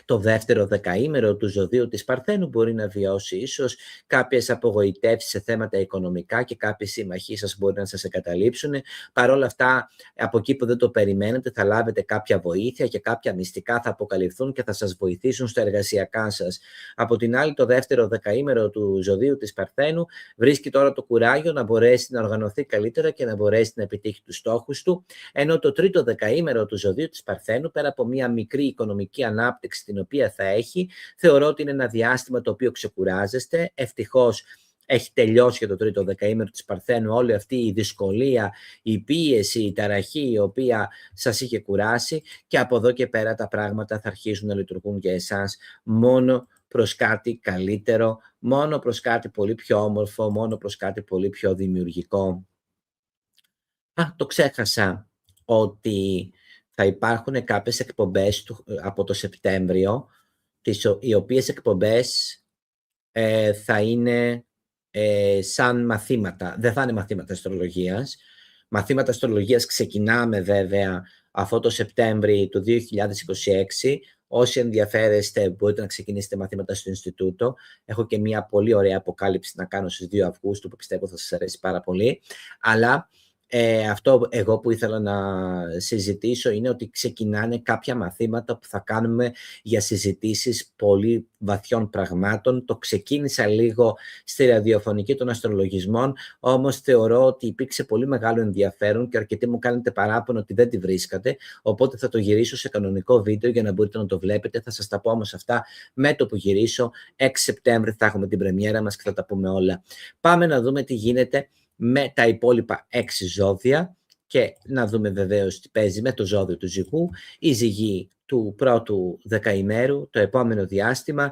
S1: Το δεύτερο δεκαήμερο του ζωδίου της Παρθένου μπορεί να βιώσει ίσως κάποιες απογοητεύσεις σε θέματα οικονομικά και κάποιοι σύμμαχοί σας μπορεί να σας εγκαταλείψουν. Παρ' όλα αυτά, από εκεί που δεν το περιμένετε, θα λάβετε κάποια βοήθεια και κάποια μυστικά θα αποκαλυφθούν και θα σας βοηθήσουν στα εργασιακά σας. Από την άλλη, το δεύτερο δεκαήμερο του ζωδίου της Παρθένου βρίσκει τώρα το κουράγιο να μπορέσει να οργανωθεί καλύτερα και να μπορέσει να επιτύχει τους στόχους του. Ενώ το τρίτο δεκαήμερο του ζωδίου της Παρθένου, πέρα από μια μικρή οικονομική ανάπτυξη την οποία θα έχει, θεωρώ ότι είναι ένα διάστημα το οποίο ξεκουράζεστε. Ευτυχώς έχει τελειώσει για το τρίτο δεκαήμερο της Παρθένου όλη αυτή η δυσκολία, η πίεση, η ταραχή η οποία σας είχε κουράσει, και από εδώ και πέρα τα πράγματα θα αρχίσουν να λειτουργούν για εσάς μόνο προς κάτι καλύτερο, μόνο προς κάτι πολύ πιο όμορφο, μόνο προς κάτι πολύ πιο δημιουργικό. Το ξέχασα ότι θα υπάρχουν κάποιες εκπομπές από το Σεπτέμβριο, οι οποίες εκπομπές θα είναι σαν μαθήματα. Δεν θα είναι μαθήματα αστρολογίας. Μαθήματα αστρολογίας ξεκινάμε βέβαια αυτό το Σεπτέμβριο του 2026, Όσοι ενδιαφέρεστε, μπορείτε να ξεκινήσετε μαθήματα στο Ινστιτούτο. Έχω και μια πολύ ωραία αποκάλυψη να κάνω στις 2 Αυγούστου που πιστεύω θα σας αρέσει πάρα πολύ. Αλλά αυτό εγώ που ήθελα να συζητήσω είναι ότι ξεκινάνε κάποια μαθήματα που θα κάνουμε για συζητήσεις πολύ βαθιών πραγμάτων. Το ξεκίνησα λίγο στη ραδιοφωνική των αστρολογισμών, όμως θεωρώ ότι υπήρξε πολύ μεγάλο ενδιαφέρον και αρκετοί μου κάνετε παράπονο ότι δεν τη βρίσκατε, οπότε θα το γυρίσω σε κανονικό βίντεο για να μπορείτε να το βλέπετε. Θα σας τα πω όμως αυτά με το που γυρίσω. 6 Σεπτέμβρη θα έχουμε την πρεμιέρα μας και θα τα πούμε όλα. Πάμε να δούμε τι γίνεται με τα υπόλοιπα 6 ζώδια και να δούμε βεβαίως τι παίζει με το ζώδιο του Ζυγού. Η Ζυγή του πρώτου δεκαημέρου, το επόμενο διάστημα,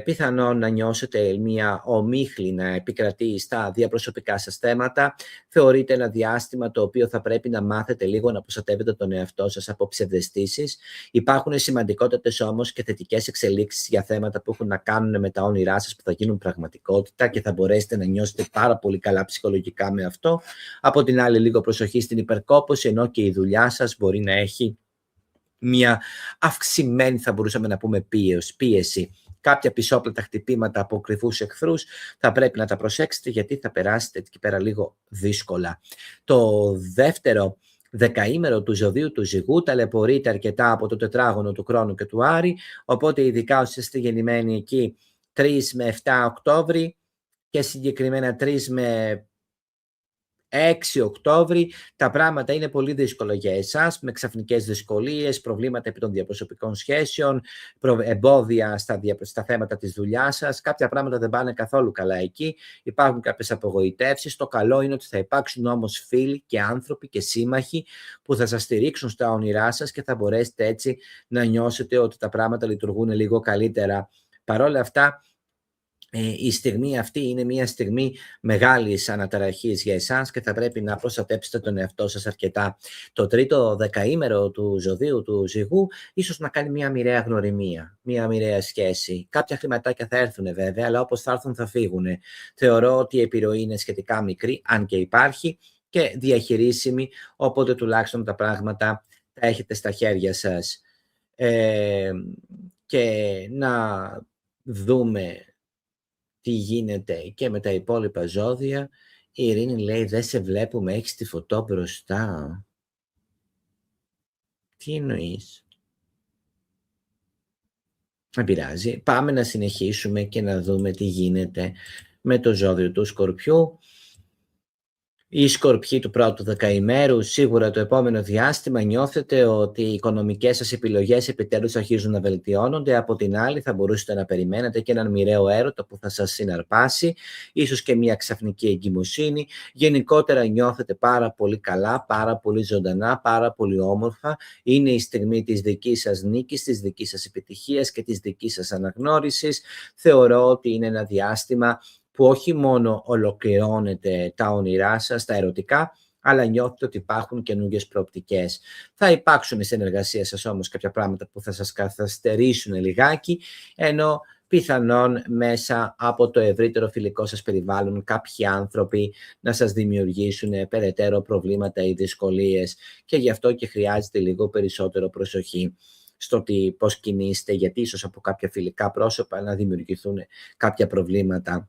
S1: πιθανόν να νιώσετε μια ομίχλη να επικρατεί στα διαπροσωπικά σας θέματα. Θεωρείται ένα διάστημα το οποίο θα πρέπει να μάθετε λίγο να προστατεύετε τον εαυτό σας από ψευδαισθήσεις. Υπάρχουν σημαντικότατες όμως και θετικές εξελίξεις για θέματα που έχουν να κάνουν με τα όνειρά σας που θα γίνουν πραγματικότητα και θα μπορέσετε να νιώσετε πάρα πολύ καλά ψυχολογικά με αυτό. Από την άλλη, λίγο προσοχή στην υπερκόπωση, ενώ και η δουλειά σας μπορεί να έχει μια αυξημένη, θα μπορούσαμε να πούμε, πίεση. Κάποια πισόπλατα χτυπήματα από κρυφούς εχθρούς θα πρέπει να τα προσέξετε, γιατί θα περάσετε εκεί πέρα λίγο δύσκολα. Το δεύτερο δεκαήμερο του ζωδίου του Ζυγού ταλαιπωρείται αρκετά από το τετράγωνο του Κρόνου και του Άρη, οπότε ειδικά όσοι είστε γεννημένοι εκεί 3 με 7 Οκτώβρη και συγκεκριμένα 3 με 6 Οκτώβρη, τα πράγματα είναι πολύ δύσκολα για εσάς, με ξαφνικές δυσκολίες, προβλήματα επί των διαπροσωπικών σχέσεων, εμπόδια στα θέματα της δουλειάς σας. Κάποια πράγματα δεν πάνε καθόλου καλά εκεί, υπάρχουν κάποιες απογοητεύσεις. Το καλό είναι ότι θα υπάρξουν όμως φίλοι και άνθρωποι και σύμμαχοι που θα σας στηρίξουν στα όνειρά σας και θα μπορέσετε έτσι να νιώσετε ότι τα πράγματα λειτουργούν λίγο καλύτερα. Παρ' όλα αυτά, η στιγμή αυτή είναι μια στιγμή μεγάλης αναταραχής για εσάς και θα πρέπει να προστατέψετε τον εαυτό σας αρκετά. Το τρίτο δεκαήμερο του ζωδίου του Ζυγού ίσως να κάνει μια μοιραία γνωριμία, μια μοιραία σχέση. Κάποια χρηματάκια θα έρθουν βέβαια, αλλά όπως θα έρθουν θα φύγουν. Θεωρώ ότι η επιρροή είναι σχετικά μικρή, αν και υπάρχει, και διαχειρίσιμη, οπότε τουλάχιστον τα πράγματα τα έχετε στα χέρια σας. Και να δούμε τι γίνεται και με τα υπόλοιπα ζώδια. Η Ειρήνη λέει, δεν σε βλέπουμε, έχεις τη φωτό μπροστά. Τι εννοείς? Δεν πειράζει. Πάμε να συνεχίσουμε και να δούμε τι γίνεται με το ζώδιο του Σκορπιού. Οι Σκορπιοί του πρώτου δεκαημέρου, σίγουρα το επόμενο διάστημα νιώθετε ότι οι οικονομικές σας επιλογές επιτέλους αρχίζουν να βελτιώνονται. Από την άλλη, θα μπορούσατε να περιμένετε και έναν μοιραίο έρωτα που θα σας συναρπάσει, ίσως και μια ξαφνική εγκυμοσύνη. Γενικότερα νιώθετε πάρα πολύ καλά, πάρα πολύ ζωντανά, πάρα πολύ όμορφα. Είναι η στιγμή της δικής σας νίκης, της δικής σας επιτυχίας και της δικής σας αναγνώρισης. Θεωρώ ότι είναι ένα διάστημα που όχι μόνο ολοκληρώνετε τα όνειρά σας, τα ερωτικά, αλλά νιώθετε ότι υπάρχουν καινούργιες προοπτικές. Θα υπάρξουν στην εργασία σας όμως κάποια πράγματα που θα σας καθυστερήσουν λιγάκι, ενώ πιθανόν μέσα από το ευρύτερο φιλικό σας περιβάλλον κάποιοι άνθρωποι να σας δημιουργήσουν περαιτέρω προβλήματα ή δυσκολίες, και γι' αυτό και χρειάζεται λίγο περισσότερο προσοχή στο πώς κινείστε, γιατί ίσως από κάποια φιλικά πρόσωπα να δημιουργηθούν κάποια προβλήματα.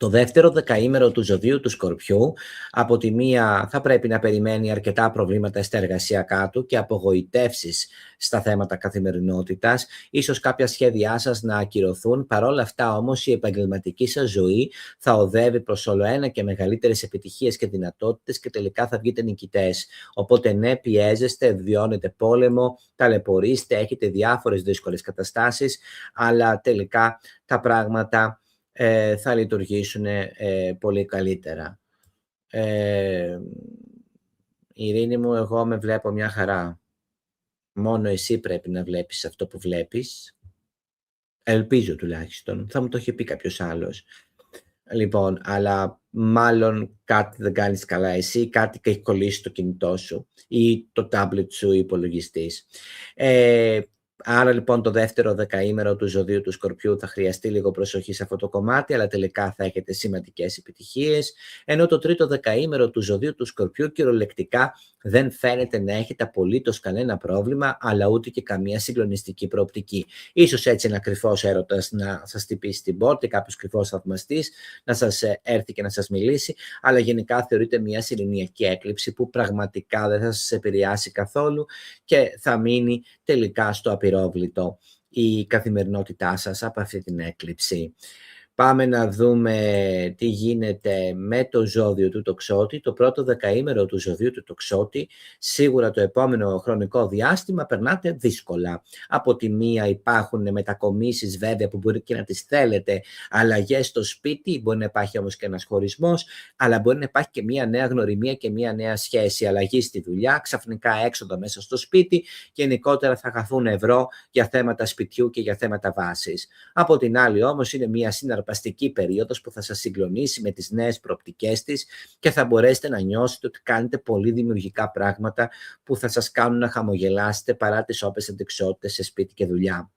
S1: Το δεύτερο δεκαήμερο του ζωδίου του Σκορπιού, από τη μία θα πρέπει να περιμένει αρκετά προβλήματα στα εργασιακά του και απογοητεύσεις στα θέματα καθημερινότητας, ίσως κάποια σχέδιά σας να ακυρωθούν. Παρόλα αυτά όμως η επαγγελματική σας ζωή θα οδεύει προς όλο ένα και μεγαλύτερες επιτυχίες και δυνατότητες και τελικά θα βγείτε νικητές. Οπότε ναι, πιέζεστε, βιώνετε πόλεμο, ταλαιπωρείστε, έχετε διάφορες δύσκολες καταστάσεις, αλλά τελικά τα πράγματα θα λειτουργήσουν πολύ καλύτερα. Ειρήνη μου, εγώ με βλέπω μια χαρά. Μόνο εσύ πρέπει να βλέπεις αυτό που βλέπεις. Ελπίζω τουλάχιστον. Θα μου το έχει πει κάποιος άλλος. Λοιπόν, αλλά μάλλον κάτι δεν κάνεις καλά εσύ, κάτι έχει κολλήσει το κινητό σου ή το τάμπλετ σου ή υπολογιστής. Άρα λοιπόν το δεύτερο δεκαήμερο του ζωδίου του Σκορπιού θα χρειαστεί λίγο προσοχή σε αυτό το κομμάτι, αλλά τελικά θα έχετε σημαντικές επιτυχίες, ενώ το τρίτο δεκαήμερο του ζωδίου του Σκορπιού κυριολεκτικά δεν φαίνεται να έχετε απολύτως κανένα πρόβλημα, αλλά ούτε και καμία συγκλονιστική προοπτική. Ίσως έτσι ένα κρυφός έρωτας να σας χτυπήσει την πόρτα, κάποιος κρυφός θαυμαστής να σας έρθει και να σας μιλήσει, αλλά γενικά θεωρείται μια σεληνιακή έκλειψη που πραγματικά δεν θα σας επηρεάσει καθόλου και θα μείνει τελικά στο απειρόβλητο η καθημερινότητά σας από αυτή την έκλειψη. Πάμε να δούμε τι γίνεται με το ζώδιο του Τοξότη. Το πρώτο δεκαήμερο του ζωδίου του Τοξότη, σίγουρα το επόμενο χρονικό διάστημα περνάτε δύσκολα. Από τη μία υπάρχουν μετακομίσεις βέβαια που μπορεί και να τις θέλετε, αλλαγές στο σπίτι, μπορεί να υπάρχει όμως και ένας χωρισμός, αλλά μπορεί να υπάρχει και μια νέα γνωριμία και μια νέα σχέση, αλλαγή στη δουλειά, ξαφνικά έξοδα μέσα στο σπίτι, γενικότερα θα χαθούν ευρώ για θέματα σπιτιού και για θέματα βάσης. Από την άλλη όμως είναι μια συναρπαστική περίοδος που θα σας συγκλονίσει με τις νέες προοπτικές της και θα μπορέσετε να νιώσετε ότι κάνετε πολύ δημιουργικά πράγματα που θα σας κάνουν να χαμογελάσετε παρά τις όποιες αντικσότητες σε σπίτι και δουλειά.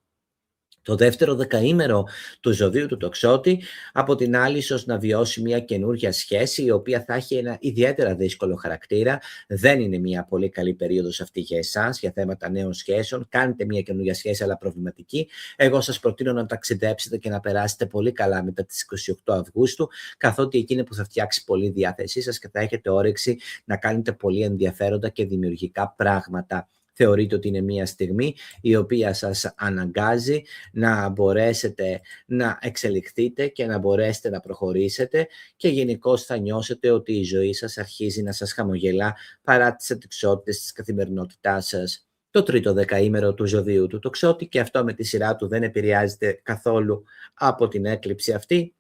S1: Το δεύτερο δεκαήμερο του ζωδίου του Τοξότη, από την άλλη, ίσως να βιώσει μια καινούργια σχέση, η οποία θα έχει ένα ιδιαίτερα δύσκολο χαρακτήρα. Δεν είναι μια πολύ καλή περίοδος αυτή για εσάς, για θέματα νέων σχέσεων. Κάνετε μια καινούργια σχέση, αλλά προβληματική. Εγώ σας προτείνω να ταξιδέψετε και να περάσετε πολύ καλά μετά τις 28 Αυγούστου, καθότι εκείνη που θα φτιάξει πολύ η διάθεσή σας και θα έχετε όρεξη να κάνετε πολύ ενδιαφέροντα και δημιουργικά πράγματα. Θεωρείτε ότι είναι μια στιγμή η οποία σας αναγκάζει να μπορέσετε να εξελιχθείτε και να μπορέσετε να προχωρήσετε και γενικώς θα νιώσετε ότι η ζωή σας αρχίζει να σας χαμογελά παρά τις αντικσότητες της καθημερινότητάς σας. Το τρίτο δεκαήμερο του ζωδίου του Τοξότη, και αυτό με τη σειρά του δεν επηρεάζεται καθόλου από την έκλειψη αυτή.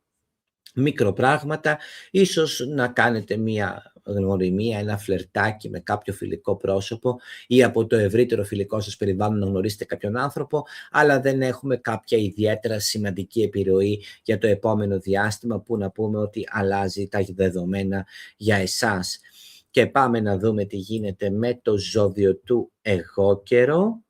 S1: Μικροπράγματα, ίσως να κάνετε μια γνωριμία, ένα φλερτάκι με κάποιο φιλικό πρόσωπο ή από το ευρύτερο φιλικό σας περιβάλλον να γνωρίσετε κάποιον άνθρωπο, αλλά δεν έχουμε κάποια ιδιαίτερα σημαντική επιρροή για το επόμενο διάστημα που να πούμε ότι αλλάζει τα δεδομένα για εσάς. Και πάμε να δούμε τι γίνεται με το ζώδιο του εγώκερο.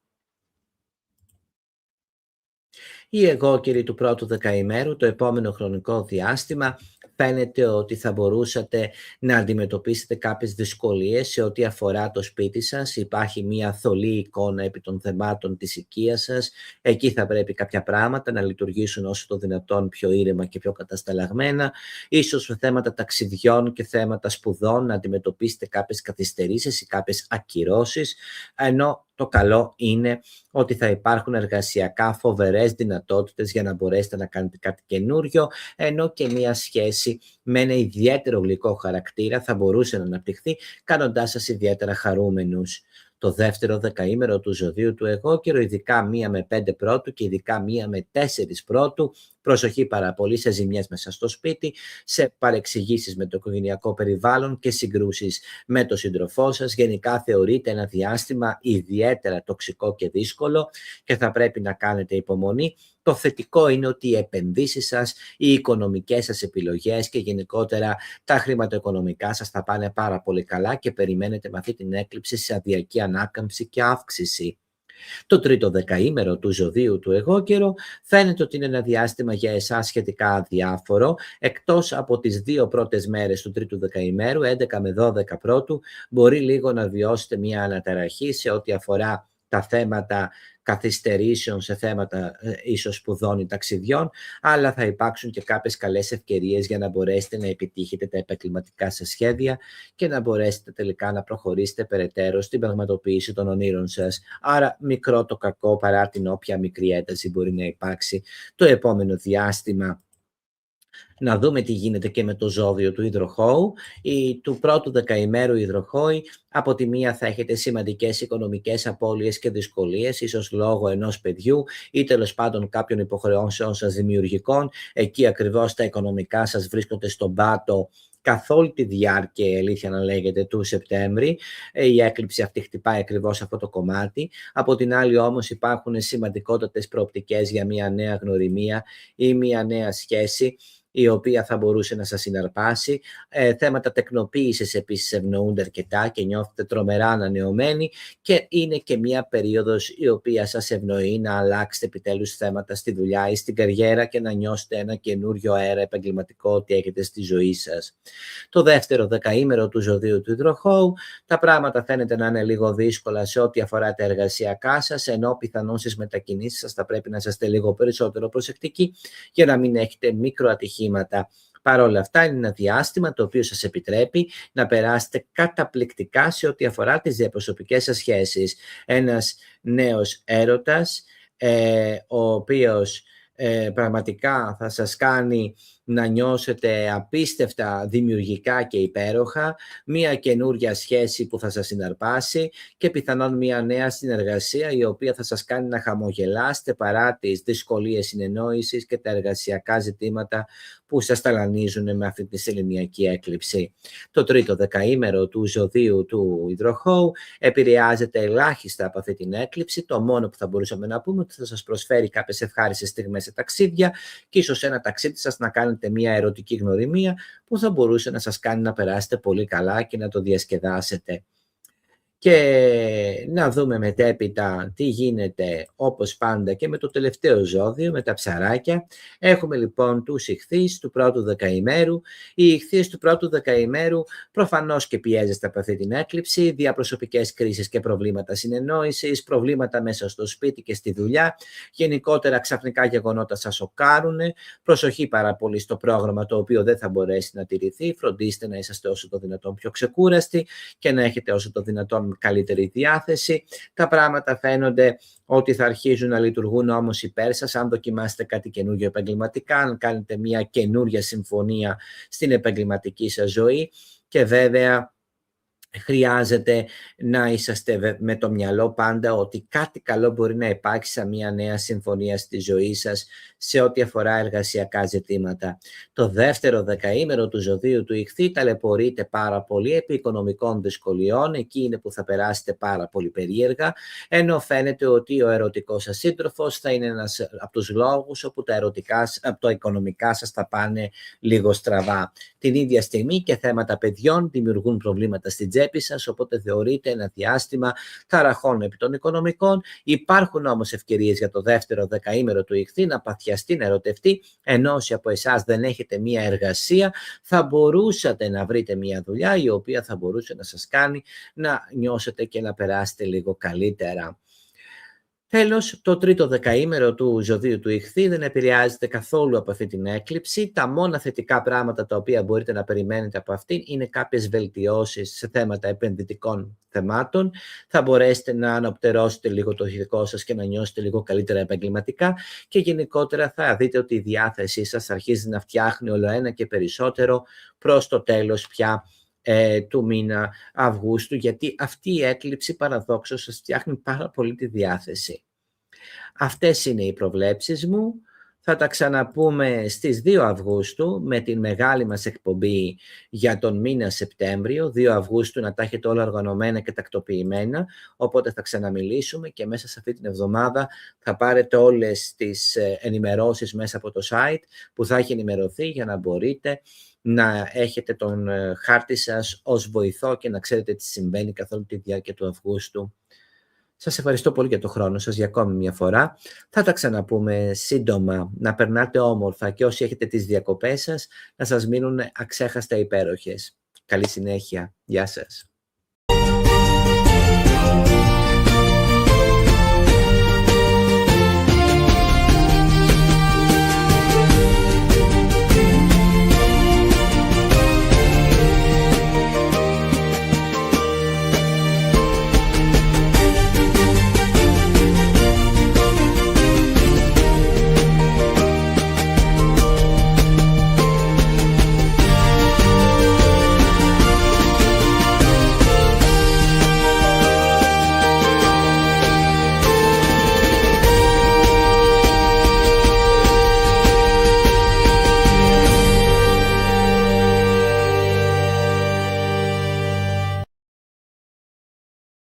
S1: Οι εγώκεροι του πρώτου δεκαημέρου, το επόμενο χρονικό διάστημα, φαίνεται ότι θα μπορούσατε να αντιμετωπίσετε κάποιες δυσκολίες σε ό,τι αφορά το σπίτι σας. Υπάρχει μια θολή εικόνα επί των θεμάτων της οικίας σας. Εκεί θα πρέπει κάποια πράγματα να λειτουργήσουν όσο το δυνατόν πιο ήρεμα και πιο κατασταλαγμένα. Ίσως με θέματα ταξιδιών και θέματα σπουδών να αντιμετωπίσετε κάποιες καθυστερήσεις ή κάποιες ακυρώσεις, ενώ το καλό είναι ότι θα υπάρχουν εργασιακά φοβερές δυνατότητες για να μπορέσετε να κάνετε κάτι καινούριο, ενώ και μια σχέση με ένα ιδιαίτερο γλυκό χαρακτήρα θα μπορούσε να αναπτυχθεί, κάνοντάς σας ιδιαίτερα χαρούμενους. Το δεύτερο δεκαήμερο του ζωδίου του εγώκερο, ειδικά 1 με 5 πρώτου και ειδικά 1 με 4 πρώτου, προσοχή πάρα πολύ σε ζημιές μέσα στο σπίτι, σε παρεξηγήσεις με το οικογενειακό περιβάλλον και συγκρούσεις με τον σύντροφό σας. Γενικά θεωρείται ένα διάστημα ιδιαίτερα τοξικό και δύσκολο και θα πρέπει να κάνετε υπομονή. Το θετικό είναι ότι οι επενδύσεις σας, οι οικονομικές σας επιλογές και γενικότερα τα χρηματοοικονομικά σας θα πάνε πάρα πολύ καλά και περιμένετε με αυτή την έκλειψη σε σταδιακή ανάκαμψη και αύξηση. Το τρίτο δεκαήμερο του ζωδίου του εγώκερο φαίνεται ότι είναι ένα διάστημα για εσάς σχετικά αδιάφορο, εκτός από τις 2 πρώτες μέρες του τρίτου δεκαημέρου, 11 με 12 πρώτου, μπορεί λίγο να βιώσετε μια αναταραχή σε ό,τι αφορά τα θέματα καθυστερήσεων, σε θέματα ίσως σπουδών ή ταξιδιών, αλλά θα υπάρξουν και κάποιες καλές ευκαιρίες για να μπορέσετε να επιτύχετε τα επαγγελματικά σας σχέδια και να μπορέσετε τελικά να προχωρήσετε περαιτέρω στην πραγματοποίηση των ονείρων σας. Άρα μικρό το κακό παρά την όποια μικρή ένταση μπορεί να υπάρξει το επόμενο διάστημα. Να δούμε τι γίνεται και με το ζώδιο του υδροχόου. Του πρώτου δεκαημέρου υδροχόη, από τη μία θα έχετε σημαντικές οικονομικές απώλειες και δυσκολίες, ίσως λόγω ενός παιδιού ή τέλος πάντων κάποιων υποχρεώσεων σας δημιουργικών. Εκεί ακριβώς τα οικονομικά σας βρίσκονται στον πάτο καθ' όλη τη διάρκεια, η αλήθεια να λέγεται, του Σεπτέμβρη. Η έκλειψη αυτή χτυπάει ακριβώς αυτό το κομμάτι. Από την άλλη όμως υπάρχουν σημαντικότατες προοπτικές για μια νέα γνωριμία ή μια νέα σχέση, η οποία θα μπορούσε να σας συναρπάσει. Θέματα τεκνοποίησης επίσης ευνοούνται αρκετά και νιώθετε τρομερά ανανεωμένοι και είναι και μια περίοδος η οποία σας ευνοεί να αλλάξετε επιτέλους θέματα στη δουλειά ή στην καριέρα και να νιώσετε ένα καινούριο αέρα επαγγελματικό ότι έχετε στη ζωή σας. Το δεύτερο δεκαήμερο του ζωδίου του υδροχόου, τα πράγματα φαίνεται να είναι λίγο δύσκολα σε ό,τι αφορά τα εργασιακά σας, ενώ πιθανόν στις μετακινήσεις σας θα πρέπει να είστε λίγο περισσότερο προσεκτικοί για να μην έχετε μικροατυχήματα. Παρ' όλα αυτά είναι ένα διάστημα το οποίο σας επιτρέπει να περάσετε καταπληκτικά σε ό,τι αφορά τις διαπροσωπικές σας σχέσεις. Ένας νέος έρωτας, ο οποίος πραγματικά θα σας κάνει να νιώσετε απίστευτα δημιουργικά και υπέροχα, μια καινούρια σχέση που θα σας συναρπάσει και πιθανόν μια νέα συνεργασία η οποία θα σας κάνει να χαμογελάσετε παρά τις δυσκολίες συνεννόησης και τα εργασιακά ζητήματα που σας ταλανίζουν με αυτή τη σεληνιακή έκλειψη. Το τρίτο δεκαήμερο του ζωδίου του υδροχόου επηρεάζεται ελάχιστα από αυτή την έκλειψη. Το μόνο που θα μπορούσαμε να πούμε ότι θα σας προσφέρει κάποιες ευχάριστες στιγμές σε ταξίδια και ίσως ένα ταξίδι σας να κάνετε μια ερωτική γνωριμία που θα μπορούσε να σας κάνει να περάσετε πολύ καλά και να το διασκεδάσετε. Και να δούμε μετέπειτα τι γίνεται όπως πάντα και με το τελευταίο ζώδιο, με τα ψαράκια. Έχουμε λοιπόν τους ιχθύς του πρώτου δεκαημέρου. Οι ιχθύες του πρώτου δεκαημέρου προφανώς και πιέζεστε από αυτή την έκλειψη, διαπροσωπικές κρίσεις και προβλήματα συνεννόησης, προβλήματα μέσα στο σπίτι και στη δουλειά, γενικότερα ξαφνικά γεγονότα σας σοκάρουν, προσοχή πάρα πολύ στο πρόγραμμα το οποίο δεν θα μπορέσει να τηρηθεί, φροντίστε να είσαστε όσο το δυνατόν πιο ξεκούραστοι και να έχετε όσο το δυνατόν καλύτερη διάθεση. Τα πράγματα φαίνονται ότι θα αρχίζουν να λειτουργούν όμως υπέρ σας αν δοκιμάσετε κάτι καινούργιο επαγγελματικά, αν κάνετε μια καινούργια συμφωνία στην επαγγελματική σας ζωή και βέβαια χρειάζεται να είσαστε με το μυαλό πάντα ότι κάτι καλό μπορεί να υπάρξει σε μια νέα συμφωνία στη ζωή σας σε ό,τι αφορά εργασιακά ζητήματα. Το δεύτερο δεκαήμερο του ζωδίου του ιχθύ ταλαιπωρείτε πάρα πολύ επί οικονομικών δυσκολιών, εκεί είναι που θα περάσετε πάρα πολύ περίεργα, ενώ φαίνεται ότι ο ερωτικός σας σύντροφος θα είναι ένας από τους λόγους όπου τα οικονομικά σας θα πάνε λίγο στραβά. Την ίδια στιγμή και θέματα παιδιών δημιουργούν προβλήματα στην τσέπη σας, οπότε θεωρείται ένα διάστημα ταραχών επί των οικονομικών. Υπάρχουν όμως ευκαιρίες για το δεύτερο δεκαήμερο του ιχθύ να παθιαστεί, να ερωτευτεί, ενώ όσοι από εσάς δεν έχετε μία εργασία, θα μπορούσατε να βρείτε μία δουλειά η οποία θα μπορούσε να σας κάνει να νιώσετε και να περάσετε λίγο καλύτερα. Τέλος, το τρίτο δεκαήμερο του ζωδίου του ιχθύ δεν επηρεάζεται καθόλου από αυτή την έκλειψη. Τα μόνα θετικά πράγματα τα οποία μπορείτε να περιμένετε από αυτήν είναι κάποιες βελτιώσεις σε θέματα επενδυτικών θεμάτων. Θα μπορέσετε να αναπτερώσετε λίγο το ηθικό σας και να νιώσετε λίγο καλύτερα επαγγελματικά και γενικότερα θα δείτε ότι η διάθεσή σας αρχίζει να φτιάχνει όλο ένα και περισσότερο προς το τέλος πια του μήνα Αυγούστου, γιατί αυτή η έκλειψη παραδόξως σας φτιάχνει πάρα πολύ τη διάθεση. Αυτές είναι οι προβλέψεις μου. Θα τα ξαναπούμε στις 2 Αυγούστου με την μεγάλη μας εκπομπή για τον μήνα Σεπτέμβριο. 2 Αυγούστου να τα έχετε όλα οργανωμένα και τακτοποιημένα, οπότε θα ξαναμιλήσουμε και μέσα σε αυτή την εβδομάδα θα πάρετε όλες τις ενημερώσεις μέσα από το site που θα έχει ενημερωθεί για να μπορείτε να έχετε τον χάρτη σας ως βοηθό και να ξέρετε τι συμβαίνει καθ' όλη τη διάρκεια του Αυγούστου. Σας ευχαριστώ πολύ για το χρόνο σας για ακόμη μια φορά. Θα τα ξαναπούμε σύντομα. Να περνάτε όμορφα και όσοι έχετε τις διακοπές σας να σας μείνουν αξέχαστα υπέροχες. Καλή συνέχεια. Γεια σας.